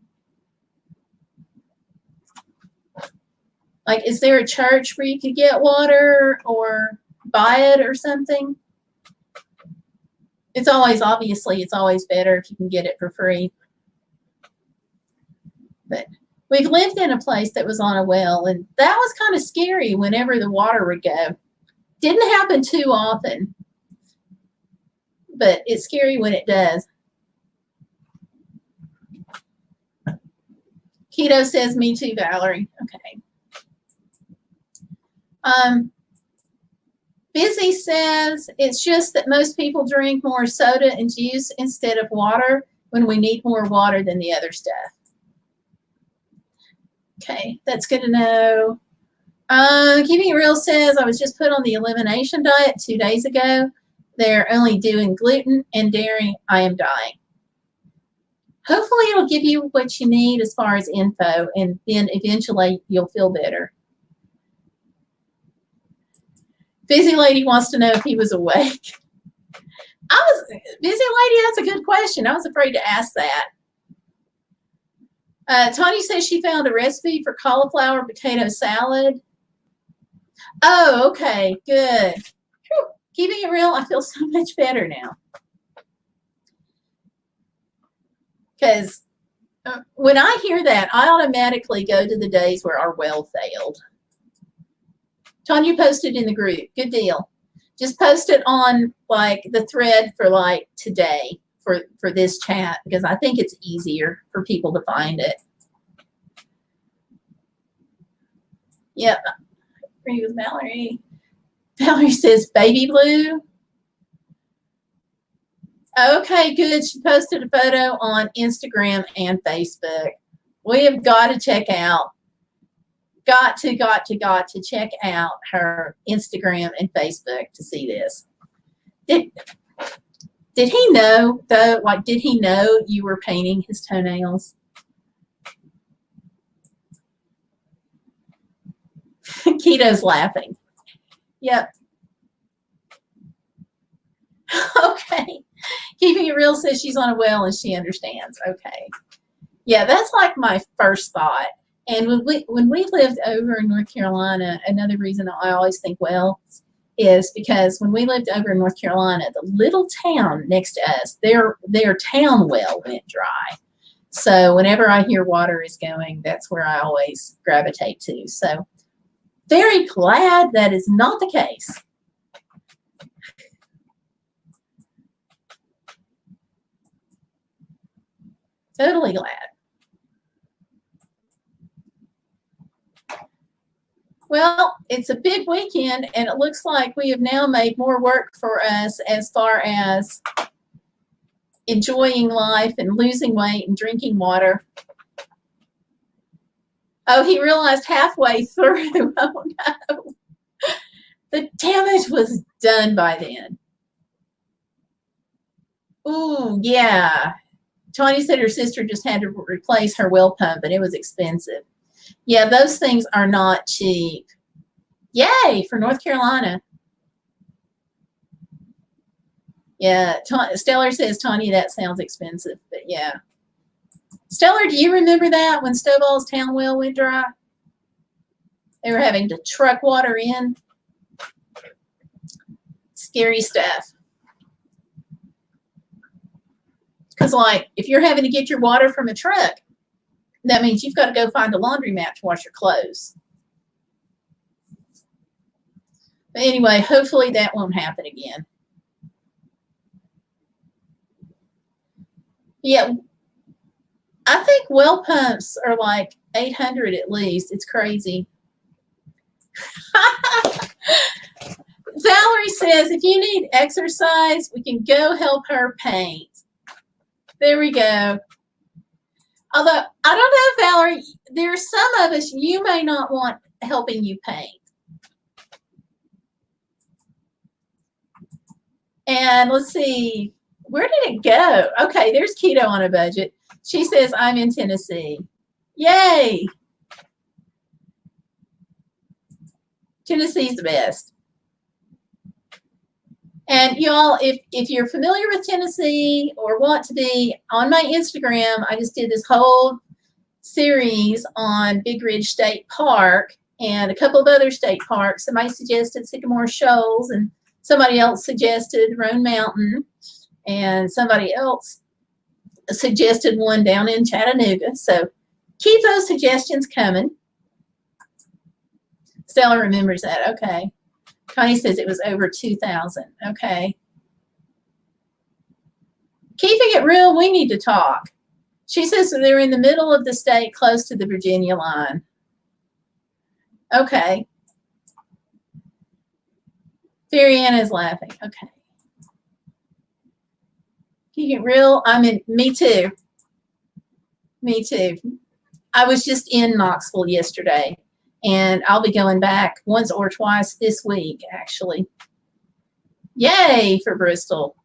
Like, is there a church where you could get water or buy it or something? It's always, obviously, it's always better if you can get it for free. But we've lived in a place that was on a well, and that was kind of scary whenever the water would go. Didn't happen too often, but it's scary when it does. Keto says, me too, Valerie. Okay. Busy says, it's just that most people drink more soda and juice instead of water when we need more water than the other stuff. Okay, that's good to know. Keeping It Real says, I was just put on the elimination diet 2 days ago. They're only doing gluten and dairy. I am dying. Hopefully it'll give you what you need as far as info, and then eventually you'll feel better. Busy Lady wants to know if he was awake. Busy Lady, that's a good question. I was afraid to ask that. Tanya says she found a recipe for cauliflower potato salad. Oh, okay, good. Whew. Keeping It Real, I feel so much better now. Because when I hear that, I automatically go to the days where our well failed. Tanya posted in the group. Good deal. Just post it on like the thread for like today for this chat, because I think it's easier for people to find it. Yep. Agree with Valerie. Valerie says baby blue. Okay, good. She posted a photo on Instagram and Facebook. We have got to check out. Got to check out her Instagram and Facebook to see this. Did he know, though? Like, did he know you were painting his toenails? Keto's laughing. Yep. Okay. Keeping It Real says she's on a well and she understands. Okay. Yeah, that's like my first thought. And when we lived over in North Carolina, another reason I always think wells is because when we lived over in North Carolina, the little town next to us, their town well went dry. So whenever I hear water is going, that's where I always gravitate to. So very glad that is not the case. Totally glad. Well, it's a big weekend, and it looks like we have now made more work for us as far as enjoying life and losing weight and drinking water. Oh, he realized halfway through. Oh, no. The damage was done by then. Ooh, yeah. Tawny said her sister just had to replace her well pump, and it was expensive. Yeah, those things are not cheap. Yay, for North Carolina. Yeah, Stellar says, Tawny, that sounds expensive, but yeah. Stellar, do you remember that when Stovall's town well went dry? They were having to truck water in. Scary stuff. Because, like, if you're having to get your water from a truck, that means you've got to go find a laundromat to wash your clothes. But anyway, hopefully that won't happen again. Yeah, I think well pumps are like 800 at least. It's crazy. Valerie says, if you need exercise, we can go help her paint. There we go. Although, I don't know, Valerie, there are some of us you may not want helping you paint. And let's see, where did it go? Okay, there's Keto on a Budget. She says, I'm in Tennessee. Yay! Tennessee's the best. And y'all, if you're familiar with Tennessee or want to be, on my Instagram, I just did this whole series on Big Ridge State Park and a couple of other state parks. Somebody suggested Sycamore Shoals, and somebody else suggested Roan Mountain, and somebody else suggested one down in Chattanooga. So keep those suggestions coming. Stella remembers that. Okay. Connie says it was over 2,000. Okay. Keeping it real, we need to talk. She says they're in the middle of the state, close to the Virginia line. Okay. Fairy Anna is laughing. Okay. Keeping it real, me too. Me too. I was just in Knoxville yesterday, and I'll be going back once or twice this week, actually. Yay for Bristol.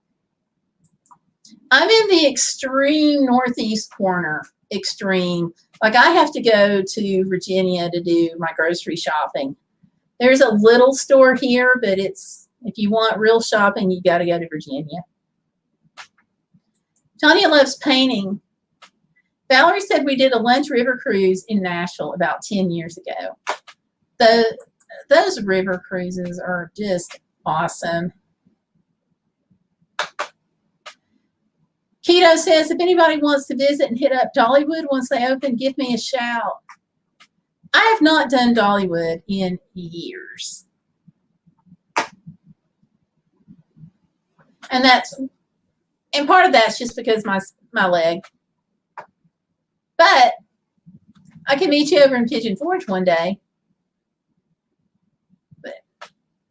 I'm in the extreme northeast corner. Extreme. Like, I have to go to Virginia to do my grocery shopping. There's a little store here, but it's, if you want real shopping, you got to go to Virginia. Tanya loves painting. Valerie said we did a lunch river cruise in Nashville about 10 years ago. Those river cruises are just awesome. Keto says, if anybody wants to visit and hit up Dollywood once they open, give me a shout. I have not done Dollywood in years. And part of that's just because my leg. But I can meet you over in Pigeon Forge one day. But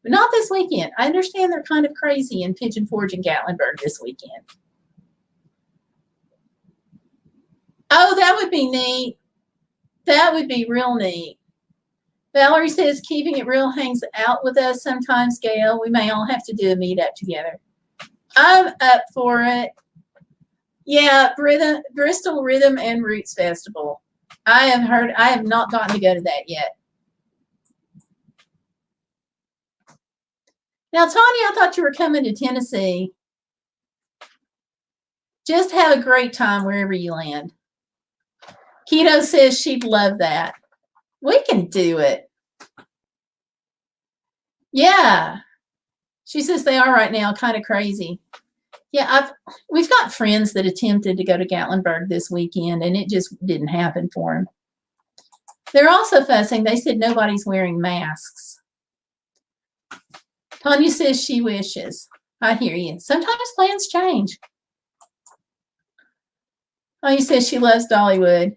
not this weekend. I understand they're kind of crazy in Pigeon Forge and Gatlinburg this weekend. Oh, that would be neat. That would be real neat. Valerie says, keeping it real hangs out with us sometimes, Gayle. We may all have to do a meetup together. I'm up for it. Yeah, Bristol Rhythm and Roots Festival. I have not gotten to go to that yet. Now, Tanya, I thought you were coming to Tennessee. Just have a great time wherever you land. Keto says she'd love that. We can do it. Yeah. She says they are right now, kind of crazy. Yeah, we've got friends that attempted to go to Gatlinburg this weekend, and it just didn't happen for them. They're also fussing. They said nobody's wearing masks. Tanya says she wishes. I hear you. Sometimes plans change. Tanya says she loves Dollywood.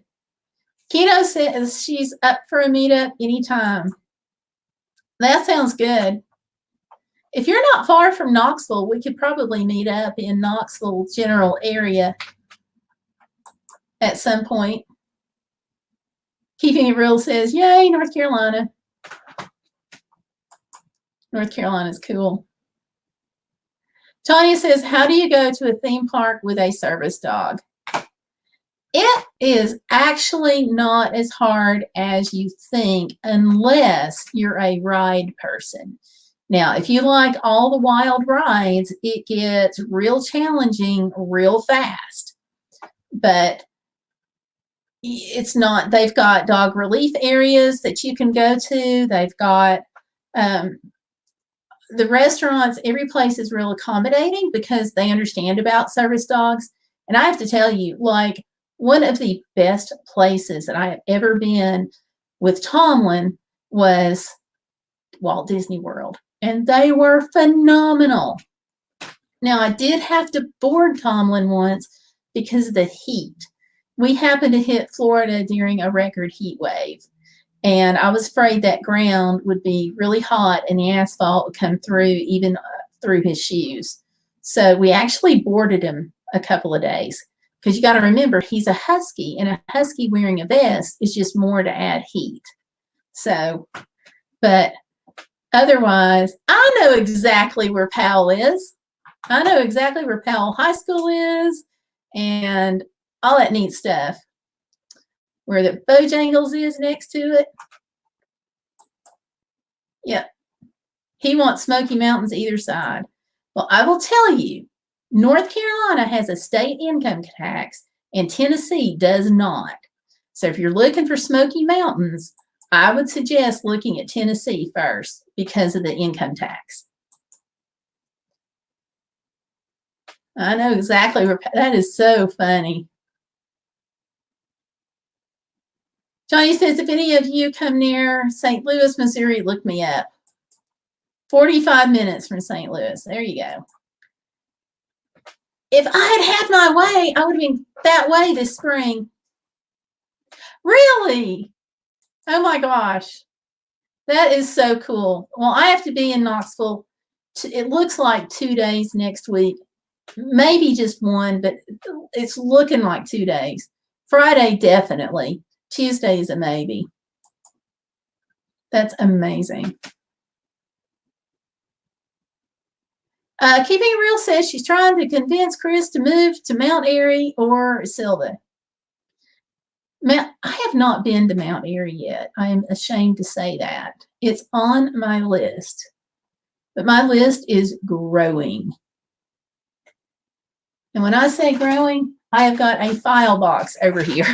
Keto says she's up for a meetup anytime. That sounds good. If you're not far from Knoxville, we could probably meet up in Knoxville general area at some point. Keeping It Real says, yay, North Carolina. North Carolina's cool. Tanya says, how do you go to a theme park with a service dog? It is actually not as hard as you think unless you're a ride person. Now, if you like all the wild rides, it gets real challenging real fast. But it's not, they've got dog relief areas that you can go to. They've got the restaurants, every place is real accommodating because they understand about service dogs. And I have to tell you, like, one of the best places that I have ever been with Tomlin was Walt Disney World. And they were phenomenal. Now, I did have to board Tomlin once because of the heat. We happened to hit Florida during a record heat wave. And I was afraid that ground would be really hot and the asphalt would come through, even through his shoes. So we actually boarded him a couple of days. Because you got to remember, he's a husky, and a husky wearing a vest is just more to add heat. So, but otherwise, I know exactly where Powell is. I know exactly where Powell High School is and all that neat stuff. Where the Bojangles is next to it. Yep. He wants Smoky Mountains either side. Well, I will tell you, North Carolina has a state income tax and Tennessee does not. So if you're looking for Smoky Mountains, I would suggest looking at Tennessee first because of the income tax. I know exactly where, that is so funny. Johnny says, if any of you come near St. Louis, Missouri, look me up. 45 minutes from St. Louis. There you go. If I had my way, I would have been that way this spring. Really? Oh my gosh. That is so cool. Well, I have to be in Knoxville. It looks like 2 days next week. Maybe just one, but it's looking like 2 days. Friday, definitely. Tuesday is a maybe. That's amazing. Keeping It Real says she's trying to convince Chris to move to Mount Airy or Silva. I have not been to Mount Airy yet. I am ashamed to say that. It's on my list. But my list is growing. And when I say growing, I have got a file box over here.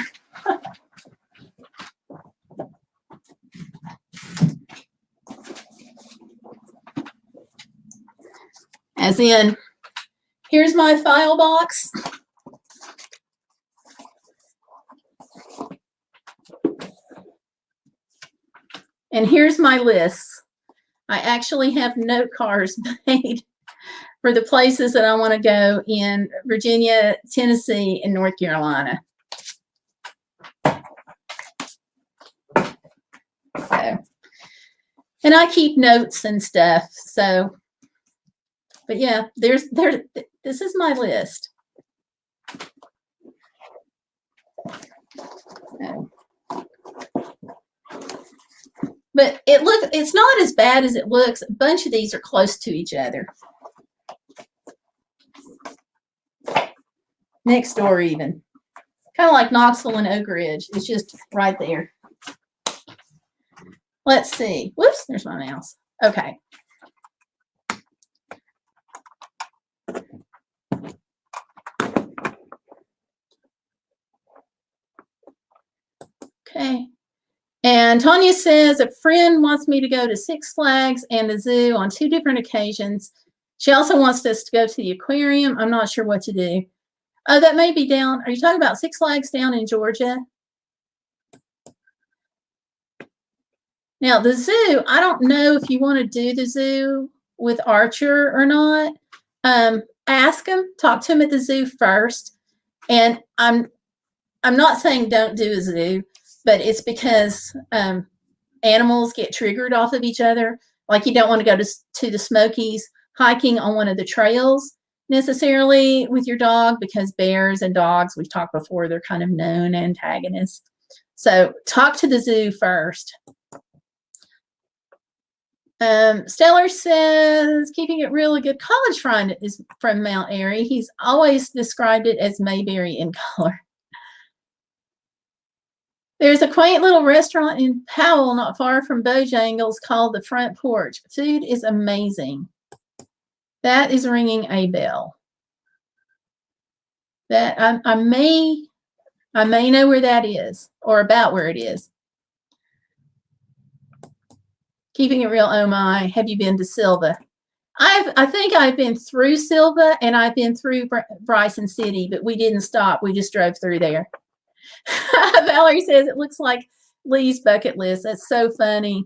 As in, here's my file box. And here's my list. I actually have note cards made for the places that I want to go in Virginia, Tennessee, and North Carolina. So, and I keep notes and stuff. So, but yeah, this is my list. So. But it's not as bad as it looks. A bunch of these are close to each other. Next door even. Kind of like Knoxville and Oak Ridge. It's just right there. Let's see. Whoops, there's my mouse. Okay. Okay. And Tanya says, a friend wants me to go to Six Flags and the zoo on 2 different occasions. She also wants us to go to the aquarium. I'm not sure what to do. Oh, that may be down. Are you talking about Six Flags down in Georgia? Now, the zoo, I don't know if you want to do the zoo with Archer or not. Ask him, talk to him at the zoo first. And I'm not saying don't do a zoo, but it's because animals get triggered off of each other. Like you don't want to go to the Smokies hiking on one of the trails necessarily with your dog, because bears and dogs, we've talked before, they're kind of known antagonists. So talk to the zoo first. Stellar says, keeping it real, a good college friend is from Mount Airy. He's always described it as Mayberry in color. There's a quaint little restaurant in Powell, not far from Bojangles, called The Front Porch. Food is amazing. That is ringing a bell. That I may know where that is, or about where it is. Keeping it real, oh my, have you been to Silva? I think I've been through Silva and I've been through Bryson City, but we didn't stop. We just drove through there. Valerie says it looks like Lee's bucket list. That's so funny.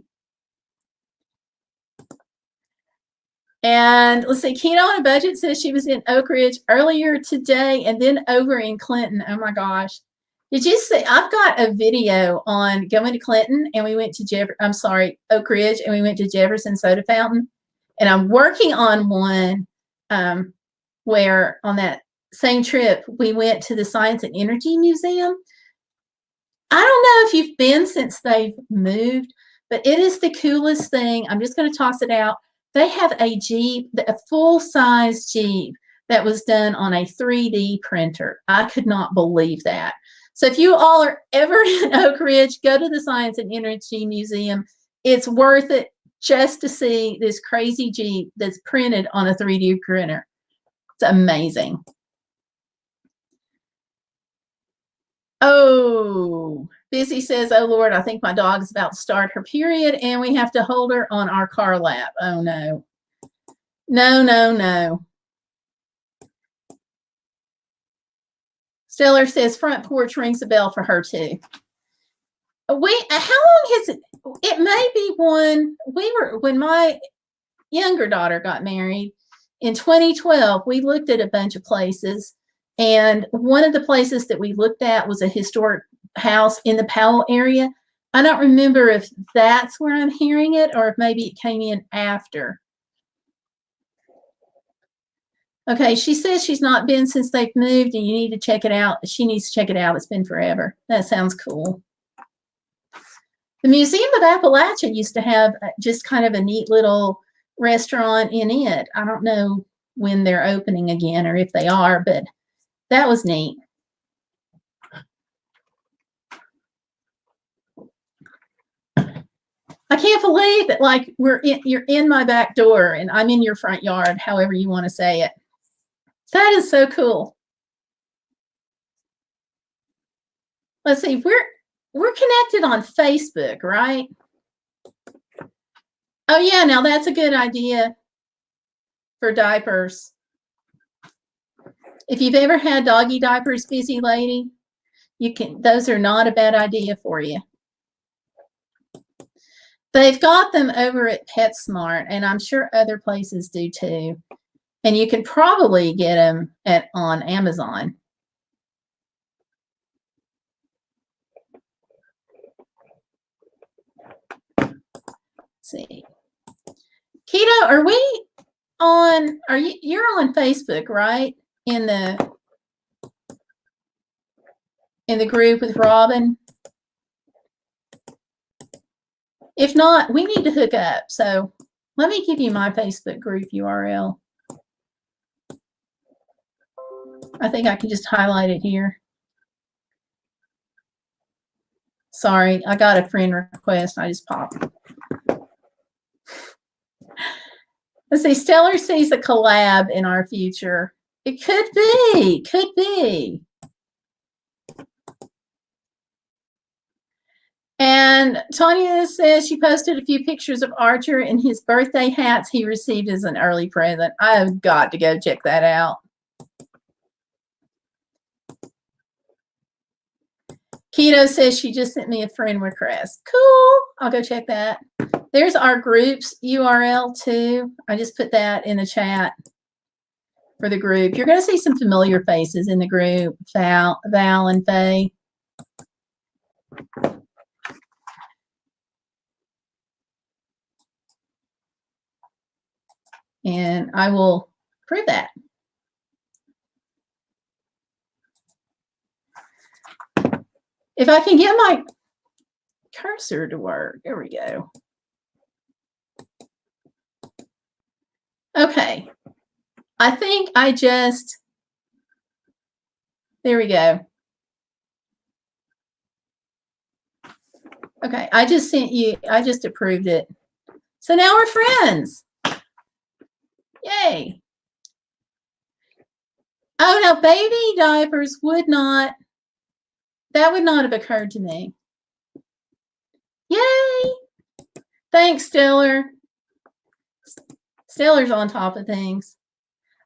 And let's see, Keto on a Budget says she was in Oak Ridge earlier today and then over in Clinton. Oh my gosh. Did you see? I've got a video on going to Clinton and we went to Oak Ridge, and we went to Jefferson Soda Fountain. And I'm working on one where on that same trip we went to the Science and Energy Museum. I don't know if you've been since they've moved, but it is the coolest thing. I'm just going to toss it out. They have a Jeep, a full-size Jeep that was done on a 3D printer. I could not believe that. So if you all are ever in Oak Ridge, go to the Science and Energy Museum. It's worth it just to see this crazy Jeep that's printed on a 3D printer. It's amazing. Oh, Busy says, oh, Lord, I think my dog is about to start her period, and we have to hold her on our car lap. Oh, no. No, no, no. Stellar says front porch rings a bell for her too. How long has it? It may be when my younger daughter got married in 2012. We looked at a bunch of places, and one of the places that we looked at was a historic house in the Powell area. I don't remember if that's where I'm hearing it or if maybe it came in after. Okay, she says she's not been since they've moved, and you need to check it out. She needs to check it out. It's been forever. That sounds cool. The Museum of Appalachia used to have just kind of a neat little restaurant in it. I don't know when they're opening again or if they are, but that was neat. I can't believe that, like, you're in my back door and I'm in your front yard, however you want to say it. That is so cool. Let's see, we're connected on Facebook, right? Oh yeah, now that's a good idea for diapers. If you've ever had doggy diapers, busy lady, those are not a bad idea for you. They've got them over at PetSmart, and I'm sure other places do too. And you can probably get them on Amazon. Let's see. Keto, are we on? You're on Facebook, right? In the group with Robin. If not, we need to hook up. So let me give you my Facebook group URL. I think I can just highlight it here. Sorry, I got a friend request. I just popped. Let's see. Stellar sees a collab in our future. It could be. Could be. And And Tanya says she posted a few pictures of Archer and his birthday hats he received as an early present. I've got to go check that out. Keto says she just sent me a friend request. Cool. I'll go check that. There's our group's URL too. I just put that in the chat for the group. You're going to see some familiar faces in the group. Val and Faye. And I will prove that. If I can get my cursor to work. There we go. Okay. I think I just, there we go. Okay, I just sent you, I just approved it. So now we're friends. Yay. Oh, no, baby diapers would not, that would not have occurred to me. Yay. Thanks, Stellar. Stellar's on top of things.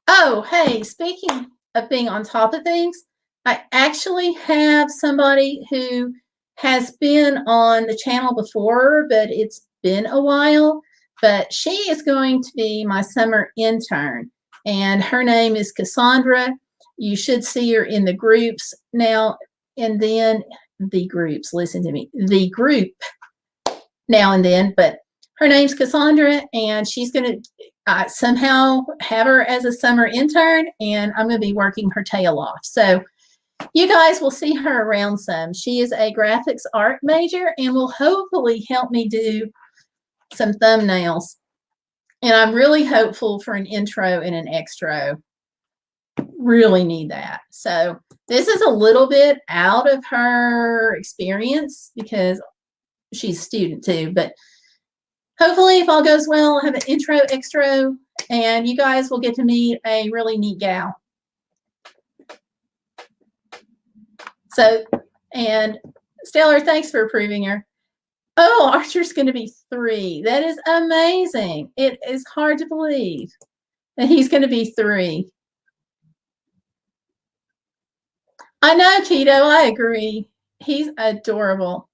Oh, hey, speaking of being on top of things, I actually have somebody who has been on the channel before, but it's been a while. But she is going to be my summer intern, and her name is Cassandra. You should see her in the groups now and then. The groups, listen to me, the group now and then. But her name's Cassandra, and she's going to somehow have her as a summer intern, and I'm going to be working her tail off. So you guys will see her around some. She is a graphics art major and will hopefully help me do some thumbnails. And I'm really hopeful for an intro and an extra. Really need that. So this is a little bit out of her experience because she's a student too, but hopefully if all goes well, I'll have an intro, extra, and you guys will get to meet a really neat gal. So, and Stellar, thanks for approving her. Oh, Archer's going to be 3. That is amazing. It is hard to believe that he's going to be 3. I know, Keto, I agree. He's adorable.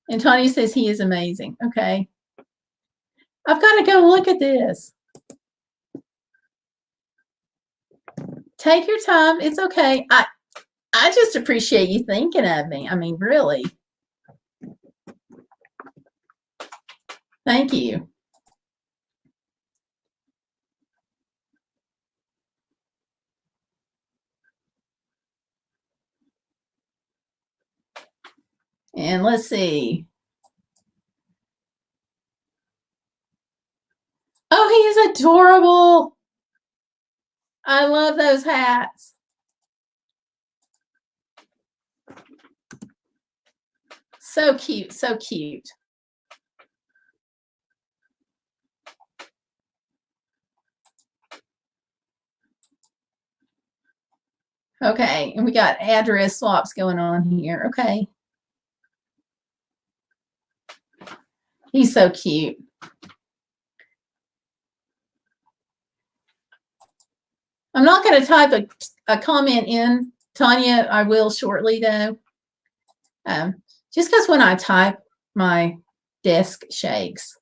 And Tony says he is amazing. Okay. I've got to go look at this. Take your time. It's okay. I just appreciate you thinking of me. I mean, really. Thank you. And let's see. Oh, he is adorable. I love those hats. So cute, so cute. Okay, and we got address swaps going on here. Okay. He's so cute. I'm not going to type a comment in, Tanya. I will shortly, though. Just because when I type, my desk shakes.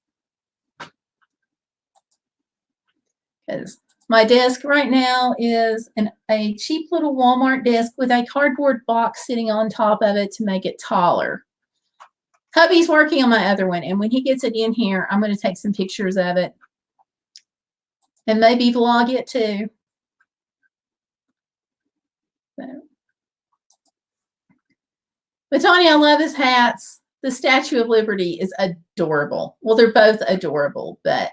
Because my desk right now is a cheap little Walmart desk with a cardboard box sitting on top of it to make it taller. Hubby's working on my other one, and when he gets it in here, I'm going to take some pictures of it and maybe vlog it too. So. But Tanya, I love his hats. The Statue of Liberty is adorable. Well, they're both adorable, but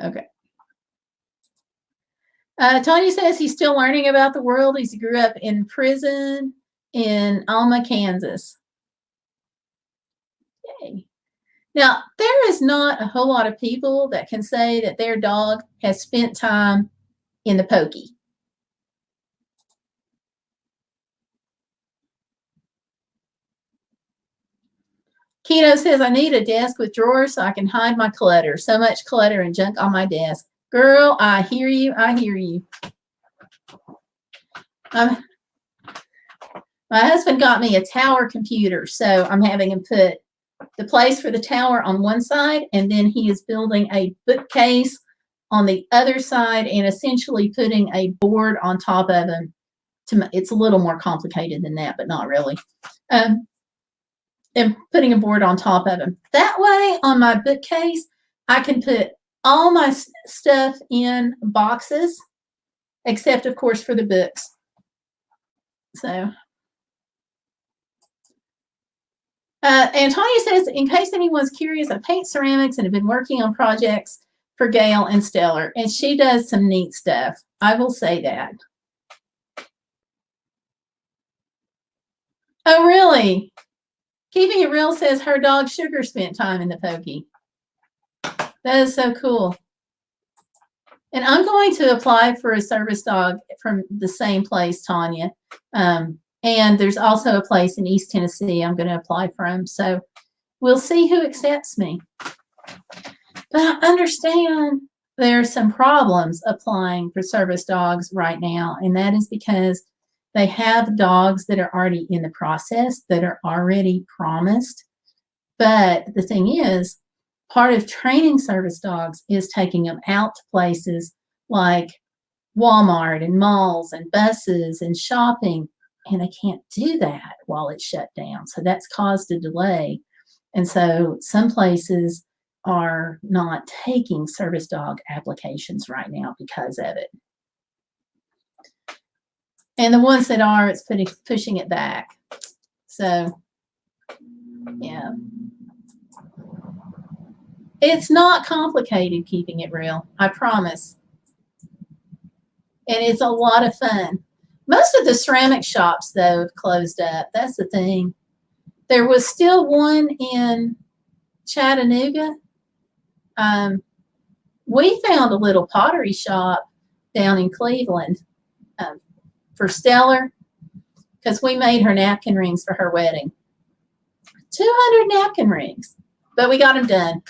okay. Tony says he's still learning about the world. He grew up in prison in Alma, Kansas. Yay. Now, there is not a whole lot of people that can say that their dog has spent time in the pokey. Keto says, I need a desk with drawers so I can hide my clutter. So much clutter and junk on my desk. Girl, I hear you. I hear you. My husband got me a tower computer, so I'm having him put the place for the tower on one side, and then he is building a bookcase on the other side and essentially putting a board on top of him. It's a little more complicated than that, but not really. And putting a board on top of him. That way, on my bookcase, I can put all my stuff in boxes, except, of course, for the books. So, Antonia says, in case anyone's curious, I paint ceramics and have been working on projects for Gayle and Stellar, and she does some neat stuff. I will say that. Oh, really? Keeping It Real says her dog Sugar spent time in the pokey. That is so cool. And I'm going to apply for a service dog from the same place, Tanya. And there's also a place in East Tennessee I'm going to apply from. So we'll see who accepts me. But I understand there's some problems applying for service dogs right now. And that is because they have dogs that are already in the process, that are already promised. But the thing is, part of training service dogs is taking them out to places like Walmart and malls and buses and shopping, and they can't do that while it's shut down. So that's caused a delay. And so some places are not taking service dog applications right now because of it. And the ones that are, it's pushing it back. So, yeah. It's not complicated, keeping it real. I promise. And it's a lot of fun. Most of the ceramic shops, though, have closed up. That's the thing. There was still one in Chattanooga. We found a little pottery shop down in Cleveland for Stellar, because we made her napkin rings for her wedding. 200 napkin rings, but we got them done.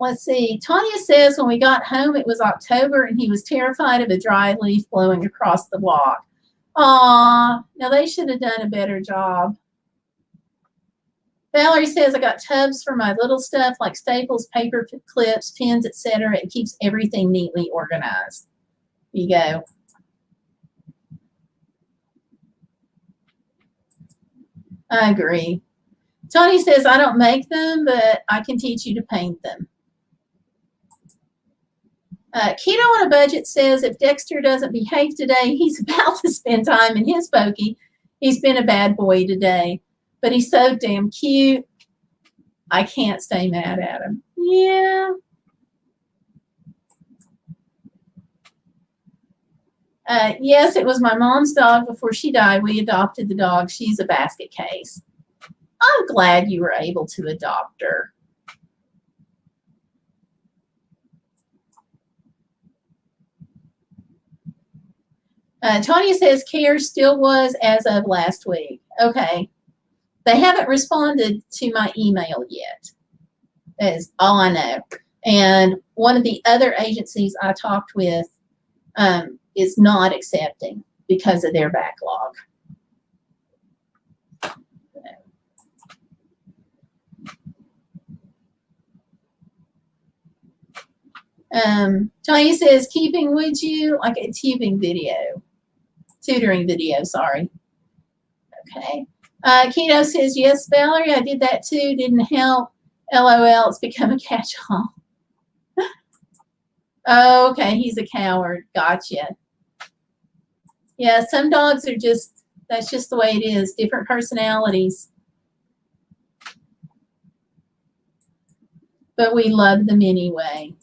Let's see. Tanya says, when we got home, it was October, and he was terrified of a dry leaf blowing across the walk. Aw, now they should have done a better job. Valerie says, I got tubs for my little stuff like staples, paper clips, pins, etc. It keeps everything neatly organized. There you go. I agree. Tony says, I don't make them, but I can teach you to paint them. Keto on a Budget says, if Dexter doesn't behave today, he's about to spend time in his pokey. He's been a bad boy today, but he's so damn cute. I can't stay mad at him. Yeah. Yes, it was my mom's dog before she died. We adopted the dog. She's a basket case. I'm glad you were able to adopt her. Tanya says care still was as of last week. Okay. They haven't responded to my email yet. That is all I know. And one of the other agencies I talked with is not accepting because of their backlog. Tanya says, keeping with you like a tutoring video, sorry. Okay. Keto says, yes, Valerie, I did that too. Didn't help. LOL, it's become a catch-all. Oh, okay, he's a coward. Gotcha. Yeah, some dogs are just, that's just the way it is. Different personalities. But we love them anyway.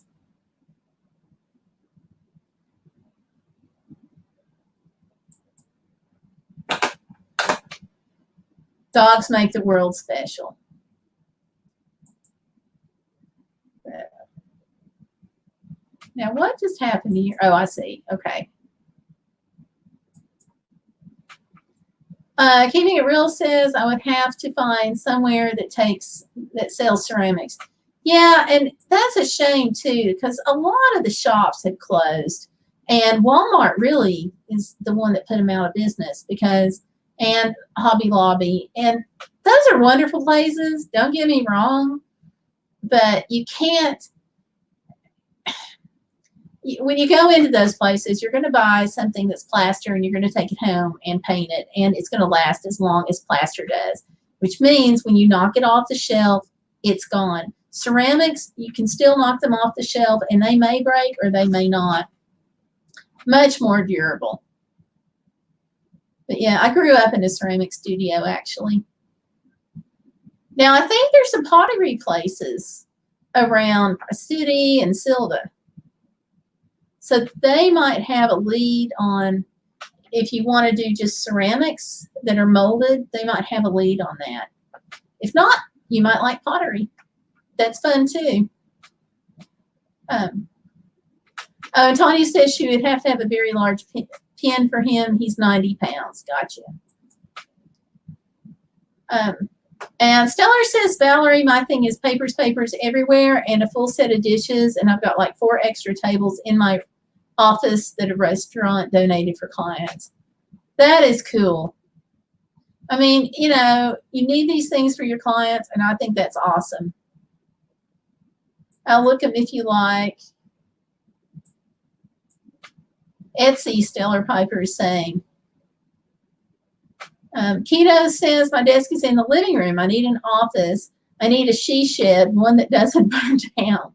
Dogs make the world special. Now, what just happened here? Oh, I see. Okay. Keeping It Real says I would have to find somewhere that sells ceramics. Yeah, and that's a shame too, because a lot of the shops have closed, and Walmart really is the one that put them out of business and Hobby Lobby, and those are wonderful places. Don't get me wrong, but you can't. When you go into those places, you're going to buy something that's plaster and you're going to take it home and paint it, and it's going to last as long as plaster does, which means when you knock it off the shelf, it's gone. Ceramics, you can still knock them off the shelf and they may break or they may not. Much more durable. But yeah, I grew up in a ceramic studio actually. Now I think there's some pottery places around City and Silva. So they might have a lead on, if you want to do just ceramics that are molded, they might have a lead on that. If not, you might like pottery. That's fun too. Oh, and Tanya says she would have to have a very large pen for him. He's 90 pounds. Gotcha. And Stellar says, Valerie, my thing is papers everywhere and a full set of dishes. And I've got like 4 extra tables in my office that a restaurant donated for clients. That is cool. I mean, you know, you need these things for your clients, and I think that's awesome. I'll look them if you like. Etsy, Stellar Piper is saying. Keto says, my desk is in the living room. I need an office. I need a she shed, one that doesn't burn down.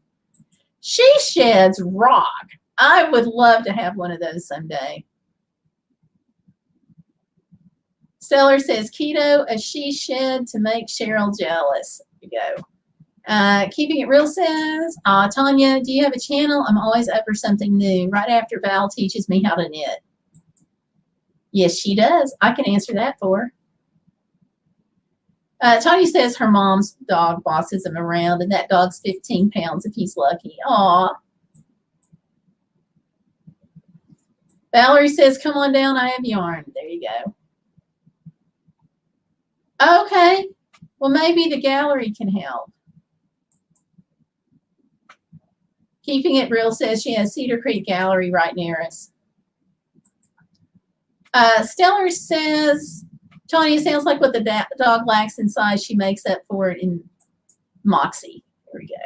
She sheds rock. I would love to have one of those someday. Stellar says, Keto, a she shed to make Cheryl jealous. There you go. Keeping It Real says, Tanya, do you have a channel? I'm always up for something new. Right after Val teaches me how to knit. Yes, she does. I can answer that for her. Tanya says her mom's dog bosses him around, and that dog's 15 pounds if he's lucky. Aw. Valerie says, come on down, I have yarn. There you go. Okay. Well, maybe the gallery can help. Keeping It Real says she has Cedar Creek Gallery right near us. Stellar says, Tanya, sounds like what the dog lacks in size, she makes up for it in Moxie. There we go.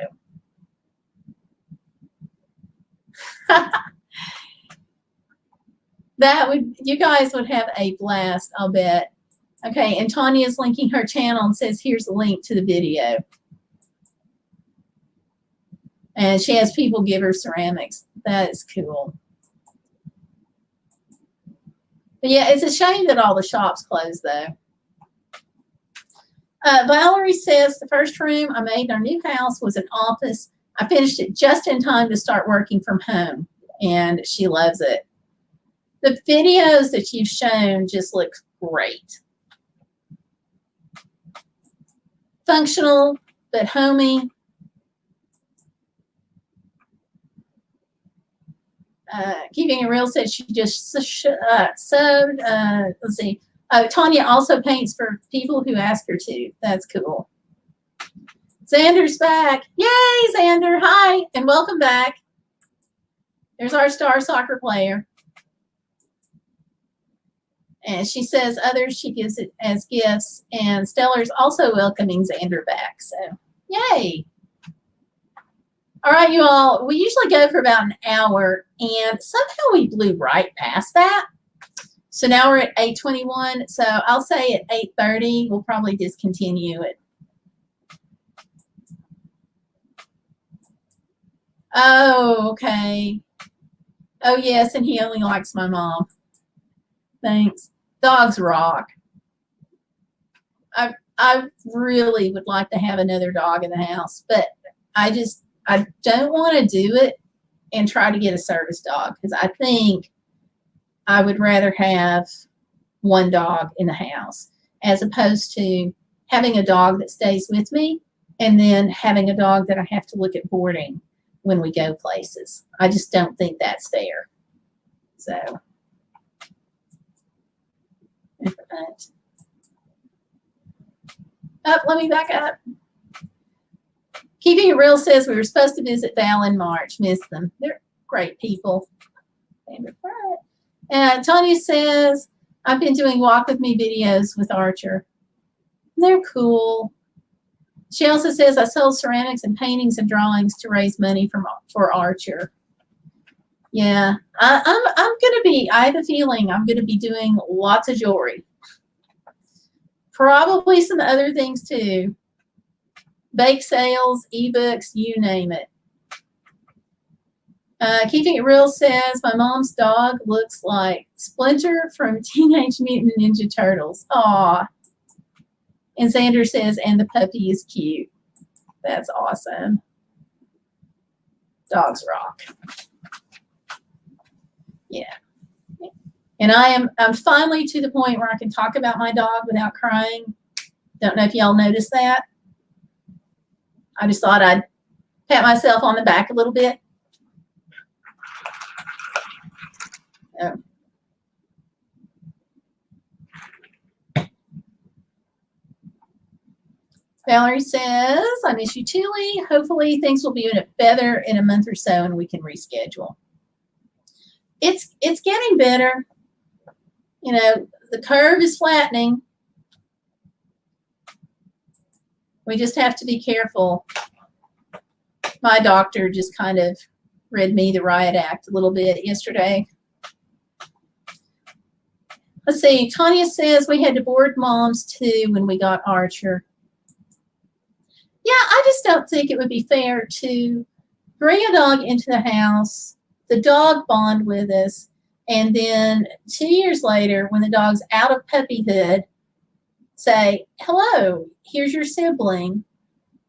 You guys would have a blast, I'll bet. Okay, and Tanya's linking her channel and says, here's the link to the video. And she has people give her ceramics. That is cool. But yeah, it's a shame that all the shops closed, though. Valerie says, the first room I made in our new house was an office. I finished it just in time to start working from home, and she loves it. The videos that you've shown just look great. Functional, but homey. Keeping It Real said she just sewed. Let's see. Tanya also paints for people who ask her to. That's cool. Xander's back. Yay, Xander. Hi, and welcome back. There's our star soccer player. And she says others she gives it as gifts. And Stellar's also welcoming Xander back. So, yay. All right, you all. We usually go for about an hour. And somehow we blew right past that. So now we're at 8:21. So I'll say at 8:30, we'll probably discontinue it. Oh, okay. Oh, yes, and he only likes my mom. Thanks. Dogs rock. I really would like to have another dog in the house, but I don't want to do it and try to get a service dog because I think I would rather have one dog in the house. as opposed to having a dog that stays with me and then having a dog that I have to look at boarding when we go places. I just don't think that's fair. So, let me back up. Keeping It Real says we were supposed to visit Val in March. Miss them. They're great people. Tanya says, I've been doing walk with me videos with Archer. They're cool. She also says, I sell ceramics and paintings and drawings to raise money for Archer. Yeah, I'm going to be, I have a feeling I'm going to be doing lots of jewelry. Probably some other things too. Bake sales, ebooks, you name it. Keeping It Real says, my mom's dog looks like Splinter from Teenage Mutant Ninja Turtles. Aw. And Xander says, and the puppy is cute. That's awesome. Dogs rock. Yeah. And I'm finally to the point where I can talk about my dog without crying. Don't know if y'all noticed that. I just thought I'd pat myself on the back a little bit. Oh. Valerie says, I miss you, Tilly. Hopefully things will be better in a month or so and we can reschedule. It's getting better. You know, the curve is flattening. We just have to be careful. My doctor just kind of read me the riot act a little bit yesterday. Let's see. Tanya says we had to board moms too when we got Archer. Yeah, I just don't think it would be fair to bring a dog into the house, the dog bond with us, and then 2 years later, when the dog's out of puppyhood, say, hello, here's your sibling,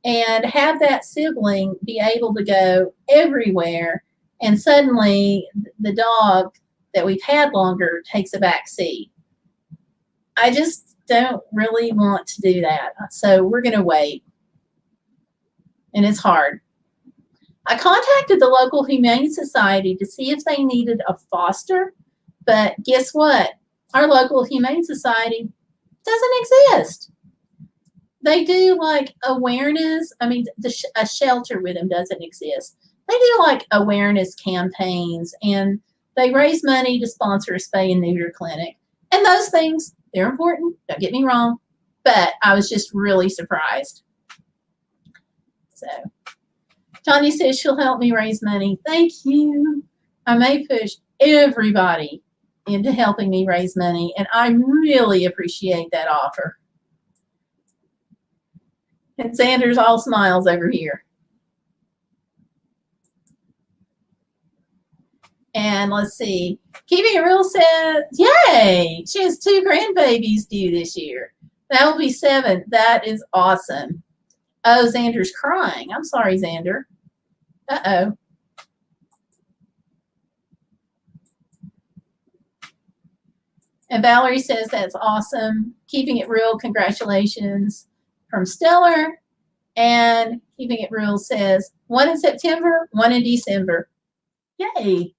and have that sibling be able to go everywhere, and suddenly the dog that we've had longer takes a back seat. I just don't really want to do that. So we're going to wait. And it's hard. I contacted the local Humane Society to see if they needed a foster, but guess what? Our local Humane Society doesn't exist. They do like awareness. I mean, a shelter with them doesn't exist. They do like awareness campaigns, and they raise money to sponsor a spay and neuter clinic. And those things, they're important. Don't get me wrong. But I was just really surprised. So, Tanya says she'll help me raise money. Thank you. I may push everybody into helping me raise money, and I really appreciate that offer. And Sanders all smiles over here. And let's see. Keeping It Real says, yay! She has 2 grandbabies due this year. That will be 7. That is awesome. Oh, Xander's crying. I'm sorry, Xander. Uh-oh. And Valerie says that's awesome. Keeping It Real, congratulations from Stellar. And Keeping It Real says 1 in September, 1 in December. Yay.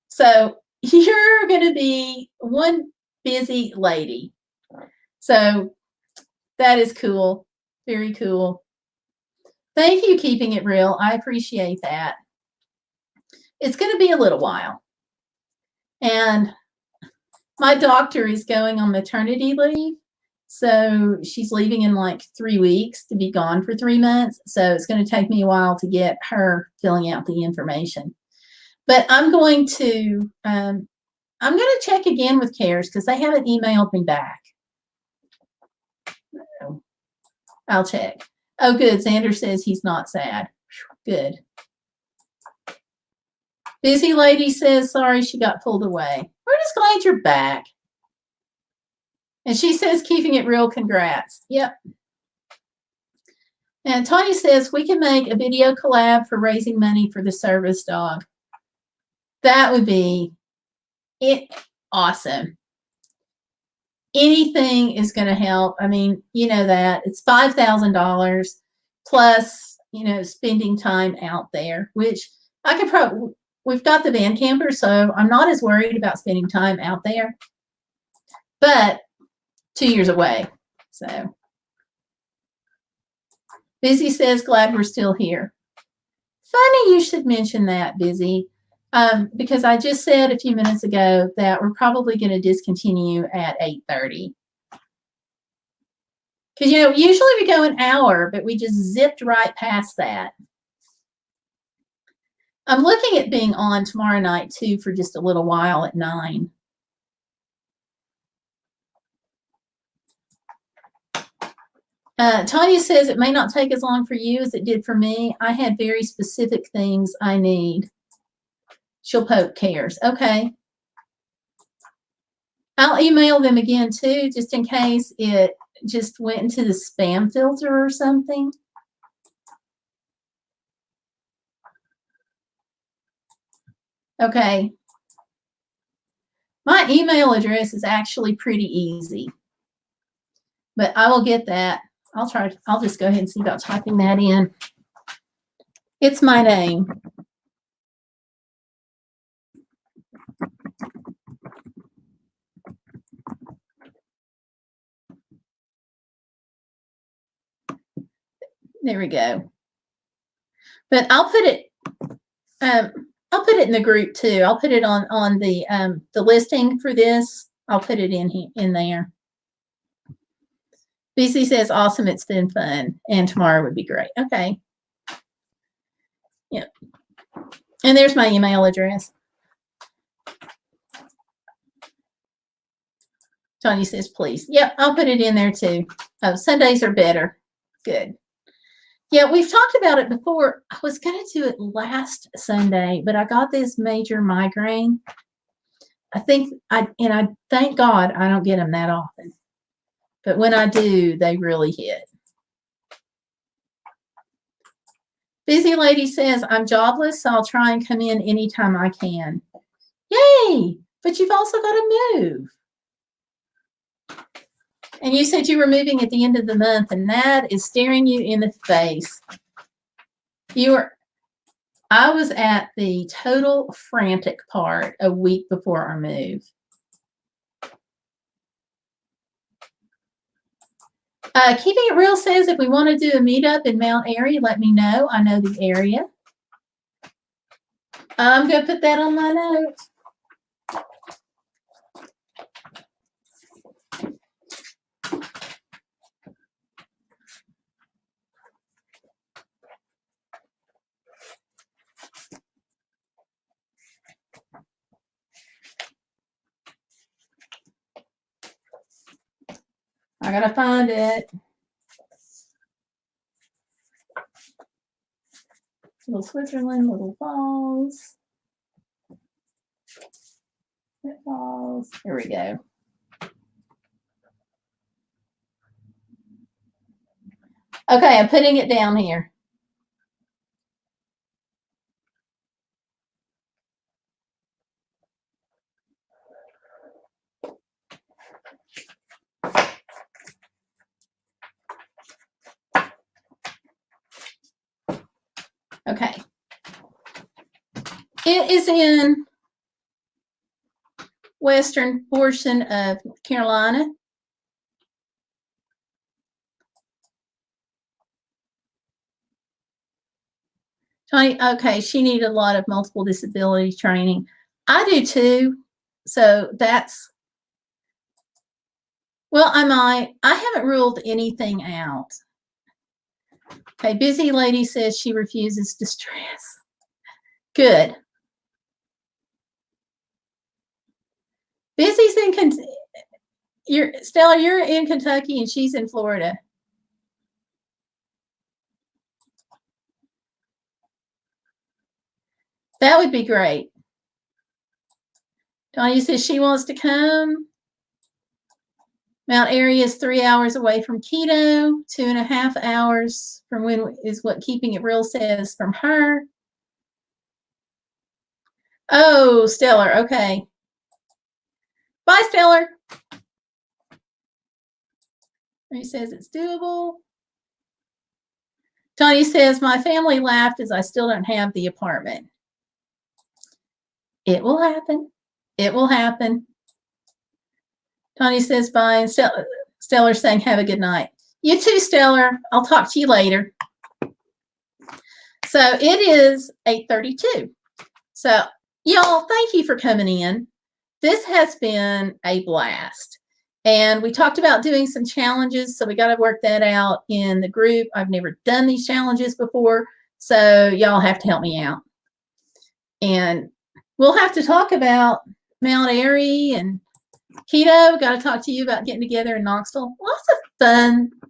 So you're going to be one busy lady. So that is cool. Very cool. Thank you, Keeping It Real. I appreciate that. It's going to be a little while. And my doctor is going on maternity leave. So she's leaving in like 3 weeks to be gone for 3 months. So it's going to take me a while to get her filling out the information. But I'm going to check again with CARES because they haven't emailed me back. I'll check. Oh, good. Xander says he's not sad. Good. Busy Lady says, sorry, she got pulled away. We're just glad you're back. And she says, Keeping It Real, congrats. Yep. And Tanya says, we can make a video collab for raising money for the service dog. That would be awesome. anything is going to help. I mean, you know that it's $5,000 plus, you know, spending time out there, which I could probably, we've got the van camper, so I'm not as worried about spending time out there, but 2 years away. So Busy says, glad we're still here. Funny you should mention that, Busy, because I just said a few minutes ago that we're probably going to discontinue at 8:30. Because, you know, usually we go an hour, but we just zipped right past that. I'm looking at being on tomorrow night, too, for just a little while at 9. Tanya says it may not take as long for you as it did for me. I had very specific things I need. She'll poke cares. Okay. I'll email them again, too, just in case it just went into the spam filter or something. Okay. My email address is actually pretty easy, but I will get that. I'll just go ahead and see about typing that in. It's my name. There we go. But I'll put it in the group too. I'll put it on the listing for this. I'll put it in there. BC says, awesome, it's been fun. And tomorrow would be great. Okay. Yeah. And there's my email address. Tony says, please. Yep, I'll put it in there too. Oh, Sundays are better. Good. Yeah, we've talked about it before. I was going to do it last Sunday, but I got this major migraine. I thank God I don't get them that often. But when I do, they really hit. Busy Lady says, I'm jobless, so I'll try and come in anytime I can. Yay! But you've also got to move. And you said you were moving at the end of the month, and that is staring you in the face. I was at the total frantic part a week before our move. Keeping It Real says, if we want to do a meetup in Mount Airy, let me know. I know the area. I'm going to put that on my notes. I got to find it. Little Switzerland, Little Falls. Falls. Here we go. Okay, I'm putting it down here. Okay. It is in western portion of Carolina. Tony, okay, she needed a lot of multiple disability training. I do too. So that's, well, I haven't ruled anything out. Okay, Busy Lady says she refuses distress. Good. Busy's in Stella, you're in Kentucky and she's in Florida. That would be great. Donnie says she wants to come. Mount Airy is 3 hours away from Quito, 2.5 hours from when is what Keeping It Real says from her. Oh, Stellar. Okay. Bye, Stellar. He says it's doable. Tony says, my family laughed as I still don't have the apartment. It will happen. It will happen. Tony says, bye. And Stellar saying, have a good night. You too, Stellar. I'll talk to you later. So it is 8:32. So y'all, thank you for coming in. This has been a blast. And we talked about doing some challenges, so we got to work that out in the group. I've never done these challenges before, so y'all have to help me out. And we'll have to talk about Mount Airy and keto. Got to talk to you about getting together in Knoxville. Lots of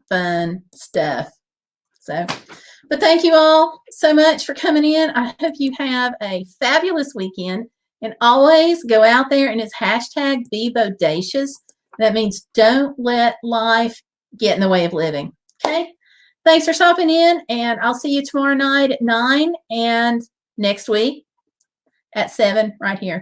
fun stuff. So, but thank you all so much for coming in. I hope you have a fabulous weekend. And always go out there, and it's hashtag be bodacious. That means don't let life get in the way of living. Okay? Thanks for stopping in, and I'll see you tomorrow night at 9 and next week at 7 right here.